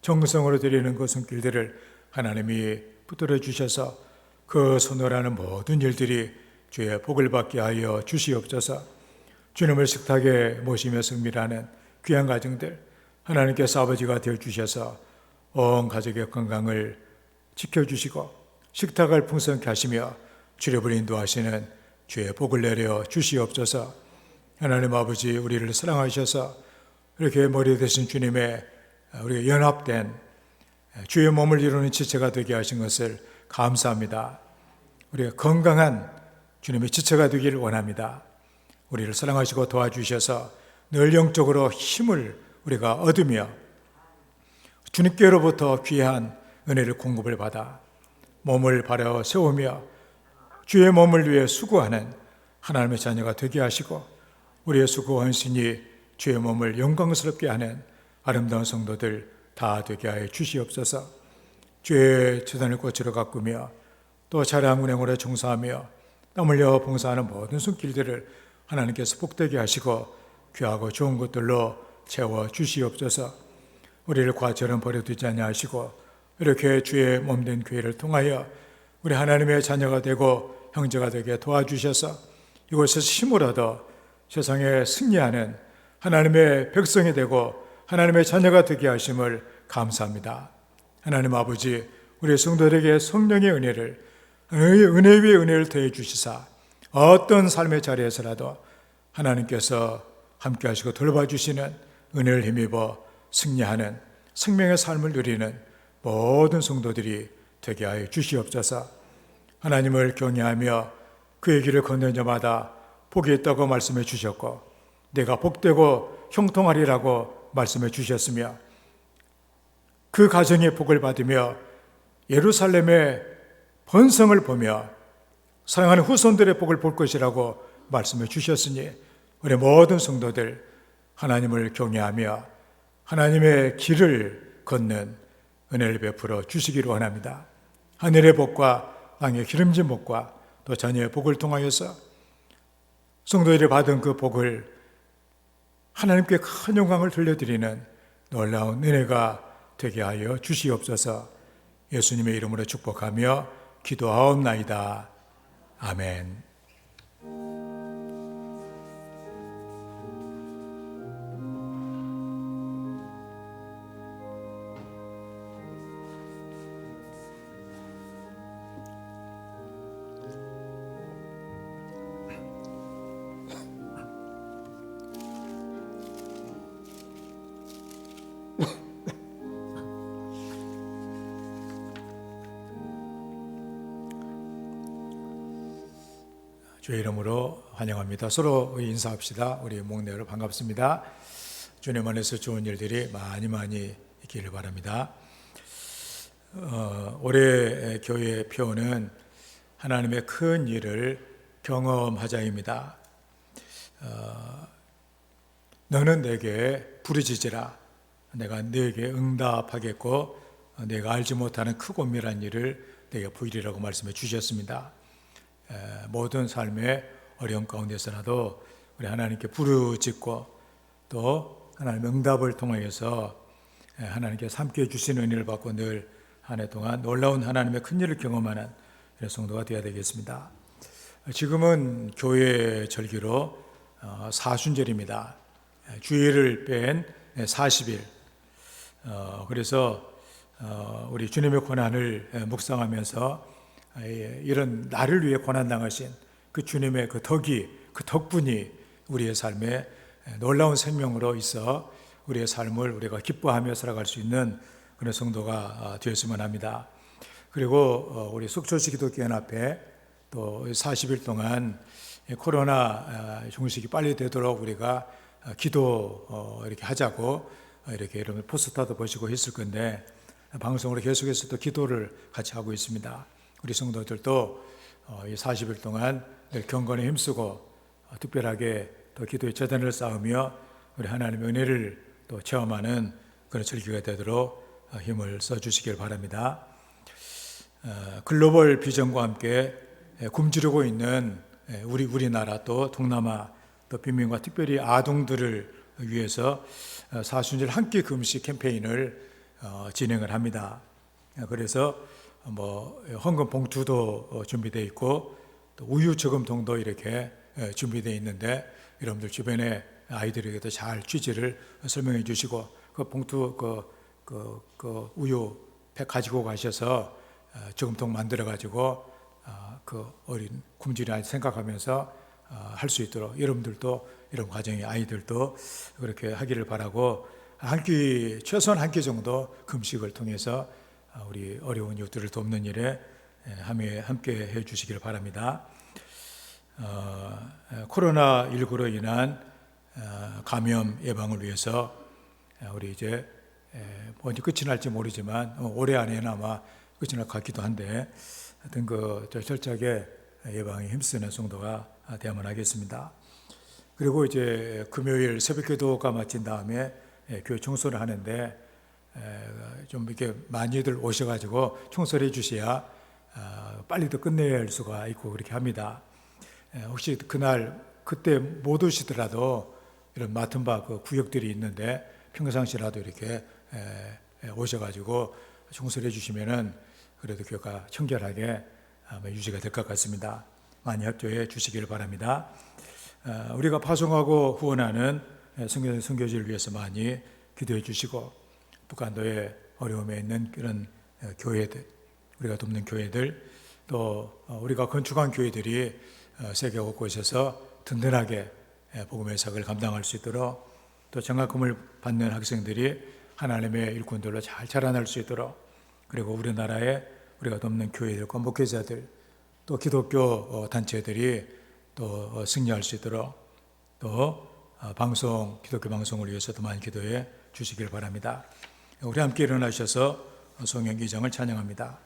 정성으로 드리는 그 손길들을 하나님이 붙들어 주셔서 그 손으로 하는 모든 일들이 주의 복을 받게 하여 주시옵소서. 주님을 식탁에 모시며 승리하는 귀한 가정들 하나님께서 아버지가 되어주셔서 온 가족의 건강을 지켜주시고 식탁을 풍성케 하시며 주력을 인도하시는 주의 복을 내려 주시옵소서. 하나님 아버지, 우리를 사랑하셔서 이렇게 머리 되신 주님의 우리가 연합된 주의 몸을 이루는 지체가 되게 하신 것을 감사합니다. 우리가 건강한 주님의 지체가 되기를 원합니다. 우리를 사랑하시고 도와주셔서 늘 영적으로 힘을 우리가 얻으며 주님께로부터 귀한 은혜를 공급을 받아 몸을 바려 세우며 주의 몸을 위해 수고하는 하나님의 자녀가 되게 하시고 우리의 수고 헌신이 주의 몸을 영광스럽게 하는 아름다운 성도들 다 되게 하여 주시옵소서. 주의 재단을 꽃으로 가꾸며 또 자랑 운행으로 종사하며 땀 흘려 봉사하는 모든 손길들을 하나님께서 복되게 하시고 귀하고 좋은 것들로 채워 주시옵소서. 우리를 과처럼 버려두지 아니하시고 이렇게 주의 몸된 교회를 통하여 우리 하나님의 자녀가 되고 형제가 되게 도와주셔서 이곳에서 힘을 얻어 세상에 승리하는 하나님의 백성이 되고 하나님의 자녀가 되게 하심을 감사합니다. 하나님 아버지, 우리 성도들에게 성령의 은혜를, 은혜 위에 은혜를 더해 주시사 어떤 삶의 자리에서라도 하나님께서 함께 하시고 돌봐주시는 은혜를 힘입어 승리하는 생명의 삶을 누리는 모든 성도들이 되게 하여 주시옵소서. 하나님을 경외하며 그의 길을 걷는 자마다 복이 있다고 말씀해 주셨고 내가 복되고 형통하리라고 말씀해 주셨으며 그 가정의 복을 받으며 예루살렘의 번성을 보며 사랑하는 후손들의 복을 볼 것이라고 말씀해 주셨으니 우리 모든 성도들 하나님을 경외하며 하나님의 길을 걷는 은혜를 베풀어 주시기를 원합니다. 하늘의 복과 땅의 기름진 복과 또 자녀의 복을 통하여서 성도들이 받은 그 복을 하나님께 큰 영광을 돌려드리는 놀라운 은혜가 되게 하여 주시옵소서. 예수님의 이름으로 축복하며 기도하옵나이다. 아멘. 주의 이름으로 환영합니다. 서로 인사합시다. 우리 목내로 반갑습니다. 주님 안에서 좋은 일들이 많이 있기를 바랍니다. 올해 교회의 표어는 하나님의 큰 일을 경험하자입니다. 너는 내게 부르짖으라. 내가 네게 응답하겠고 내가 알지 못하는 크고 은밀한 일을 내게 보이리라고 말씀해 주셨습니다. 모든 삶의 어려움 가운데서라도 우리 하나님께 부르짖고 또 하나님의 응답을 통하여서 하나님께서 함께해 주시는 은혜를 받고 늘 한 해 동안 놀라운 하나님의 큰 일을 경험하는 성도가 되어야 되겠습니다. 지금은 교회 절기로 사순절입니다. 주일을 뺀 40일. 그래서 우리 주님의 고난을 묵상하면서 이런 나를 위해 고난당하신 그 주님의 그 덕이, 그 덕분이 우리의 삶에 놀라운 생명으로 있어 우리의 삶을 우리가 기뻐하며 살아갈 수 있는 그런 성도가 되었으면 합니다. 그리고 우리 속초시 기독교 연합회 또 40일 동안 코로나 종식이 빨리 되도록 우리가 기도 이렇게 하자고 이렇게 여러분 포스터도 보시고 했을 건데 방송으로 계속해서 또 기도를 같이 하고 있습니다. 우리 성도들도 이 40일 동안 늘 경건에 힘쓰고 특별하게 또 기도의 재단을 쌓으며 우리 하나님의 은혜를 또 체험하는 그런 절기가 되도록 힘을 써주시길 바랍니다. 글로벌 비전과 함께 굶주리고 있는 우리나라 또 동남아 또 빈민과 특별히 아동들을 위해서 사순절 한 끼 금식 캠페인을 진행을 합니다. 그래서 헌금 봉투도 준비되어 있고 또 우유 저금통도 이렇게 준비되어 있는데 여러분들 주변에 아이들에게도 잘 취지를 설명해 주시고 그 봉투 그 우유 팩 가지고 가셔서 저금통 만들어 가지고 그 어린 굶주린 아이 생각하면서 할 수 있도록 여러분들도 이런 가정의 아이들도 그렇게 하기를 바라고 최소한 한 끼 정도 금식을 통해서 우리 어려운 이웃들을 돕는 일에 함께 해 주시기를 바랍니다. 코로나19로 인한 감염 예방을 위해서 우리 이제 언제 끝이 날지 모르지만 올해 안에는 아마 끝이 날 것 같기도 한데 하여튼 철저하게 예방에 힘쓰는 성도가 되어야만 하겠습니다. 그리고 이제 금요일 새벽기도가 마친 다음에 교회 청소를 하는데 좀 이렇게 많이들 오셔가지고 청소를 해주셔야 빨리도 끝낼 수가 있고 그렇게 합니다. 혹시 그때 못 오시더라도 이런 맡은 바 그 구역들이 있는데 평상시라도 이렇게 오셔가지고 청소를 해주시면은 그래도 교회가 청결하게 유지가 될 것 같습니다. 많이 협조해 주시길 바랍니다. 우리가 파송하고 후원하는 선교지를 위해서 많이 기도해 주시고 북한도에 어려움에 있는 그런 교회들 우리가 돕는 교회들, 또 우리가 건축한 교회들이 세계 곳곳에서 든든하게 복음의 사역을 감당할 수 있도록, 또 장학금을 받는 학생들이 하나님의 일꾼들로 잘 자라날 수 있도록, 그리고 우리나라에 우리가 돕는 교회들과 목회자들, 또 기독교 단체들이 또 승리할 수 있도록, 또 기독교 방송을 위해서도 많이 기도해 주시길 바랍니다. 우리 함께 일어나셔서 성경 2장을 찬양합니다.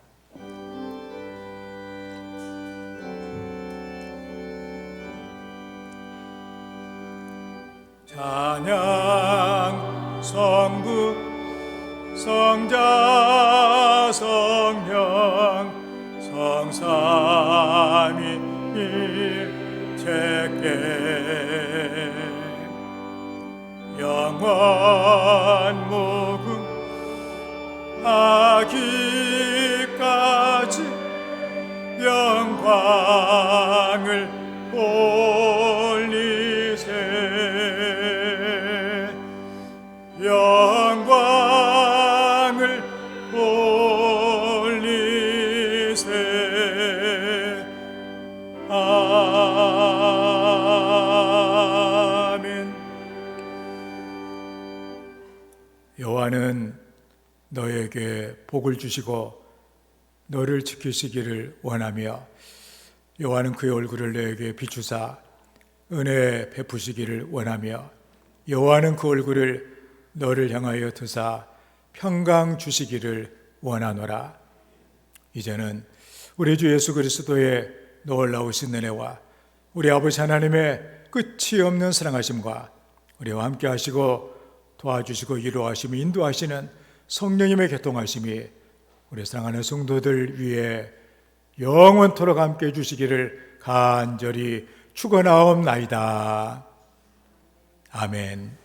찬양 성부 성자 성령 성삼위 제께 영원 무궁하기까지 영광을 올리세 영광을 올리세 아멘. 여호와는 너에게 복을 주시고 너를 지키시기를 원하며 여호와는 그의 얼굴을 너에게 비추사 은혜 베푸시기를 원하며 여호와는 그 얼굴을 너를 향하여 드사 평강 주시기를 원하노라. 이제는 우리 주 예수 그리스도의 놀라우신 은혜와 우리 아버지 하나님의 끝이 없는 사랑하심과 우리와 함께 하시고 도와주시고 위로하시며 인도하시는 성령님의 교통하심이 우리 사랑하는 성도들 위해 영원토록 함께 해주시기를 간절히 축원하옵나이다. 아멘.